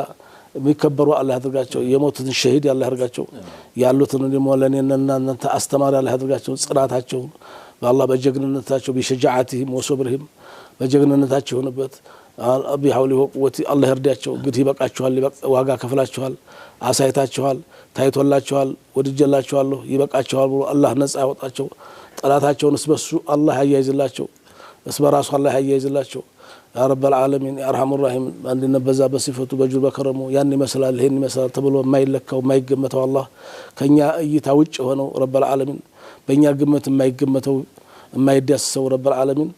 የሚከበሩ አላህ ያድርጋቸው የሞቱትን ሸሂድ አላህ ያርጋቸው ያሉትን ደግሞ ለኔና እናንተ አስተማሪ አላህ ያድርጋቸው ጽናታቸው በአላህ በጀግንነታቸው ቢሸጃዓቲሂም ወሶብርሂም በጀግንነታቸው ሆነበት አቢ ሐውሊ ወቁወቲ አላህ ይርዳቸው እንግዲህ ይበቃችኋል ዋጋ ከፍላችኋል አሳይታችኋል ታይቶላችኋል ወድጀላችኋል ይበቃችኋል ብሎ አላህ ነጻ ያወጣቸው ጠላታቸውን እስበሱ አላህ ያያይዝላቸው እስበራሱ አላህ ያያይዝላቸው ያ ረብል ዓለሚን ያ አርሐሙር ረሂም አንድነበዛ በሲፈቱ በጁር በከረሙ ያን ይመስላል ይሄን ይመስላል ተብሎ የማይለካው የማይገመተው አላህ ከኛ እይታ ውጭ ሆነው ረብል ዓለሚን በእኛ ግምት የማይገመተው የማይዳሰው ረብል ዓለሚን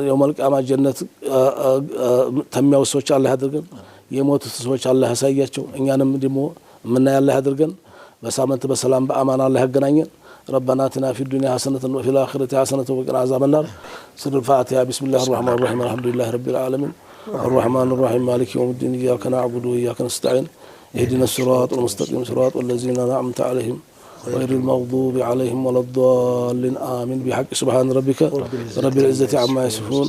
يوم القيامة جنة تمياو سوچ الله يدرغن يموت سوچ الله يساياچو እኛንም ደሞ ምን ያለ ያድርገን በሳምንት በሰላም በአማን الله ያገናኘን ربنا آتنا في الدنيا حسنة وفي الآخرة حسنة وقنا عذاب النار سر الفاتحة بسم الله الرحمن الرحيم الحمد لله رب العالمين الرحمن الرحيم مالك يوم الدين إياك نعبد وإياك نستعين اهدنا الصراط المستقيم صراط الذين أنعمت عليهم غير المغضوب عليهم ولا الضالين آمين بحق سبحان ربك رب العزة عما يصفون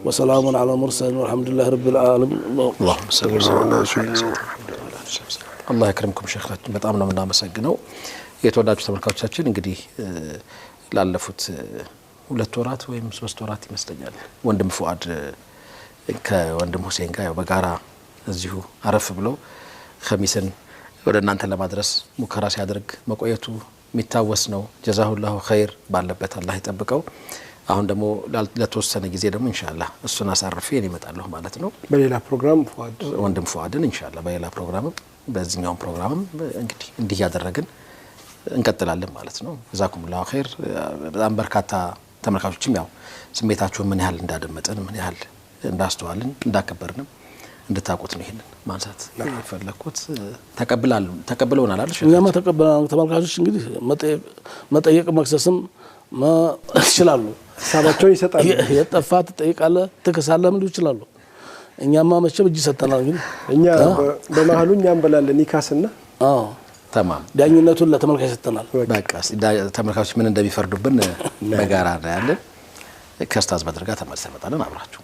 وسلام على المرسلين والحمد لله رب العالمين اللهم صل على سيدنا الله يكرمكم شيخنا በጣም ነው እናመሰግነው የተወዳጁ ተመልካቾቻችን እንግዲህ ላለፉት 2 ወራት ወይም 3 ወራት ይመስለኛል ወንድም ፉአድ ከወንድም ሁሴን ጋር በጋራ እዚሁ አረፍ ብሎ ኸሚስን ወደ እናንተ ለማድረስ ሙከራ ሲያደርግ መቆየቱ የሚታወስ ነው ጀዛሁላሁ ኸይር ባለበት አላህ ይጠብቀው አሁን ደግሞ ለተወሰነ ጊዜ ደግሞ ኢንሻአላህ እሱን አሳርፌ እመጣለሁ ማለት ነው በሌላ ፕሮግራም ፉአድ ወንድም ፉአድን ኢንሻአላህ በሌላ ፕሮግራም በዚህኛው ፕሮግራም እንግዲህ እንዲህ ያደረግን እንቀጥላለን ማለት ነው ጀዛኩሙላሁ ኸይር በጣም በርካታ ተመልካቾችም ያው ስሜታችሁን ምን ያህል እንዳደመጠን ምን ያህል እንዳስተዋልን እንዳከበርንም እንድታቁት ነው ይሄንን ማንሳት ፈለኩት ተቀብለውናል አይደል እኛማ ተቀበለናል ተመልካቾች እንግዲህ መጠየቅ መክሰስም ይችላሉ ሐሳባቸውን ይሰጣሉ የጠፋ ተጠይቃለ ተከሳለ ምን ይችላሉ እኛማ መቼም እጅ ሰተናል ግን እኛ በመሃሉ እኛም በላለን ይካስና تمام ዳኝነቱን ለተመልካች ሰተናል በቃ ተመልካቾች ምን እንደሚፈርዱብን በጋራ ያለን ከስታዝ በድርጋ ተመልሰን መጣለን አብራችሁ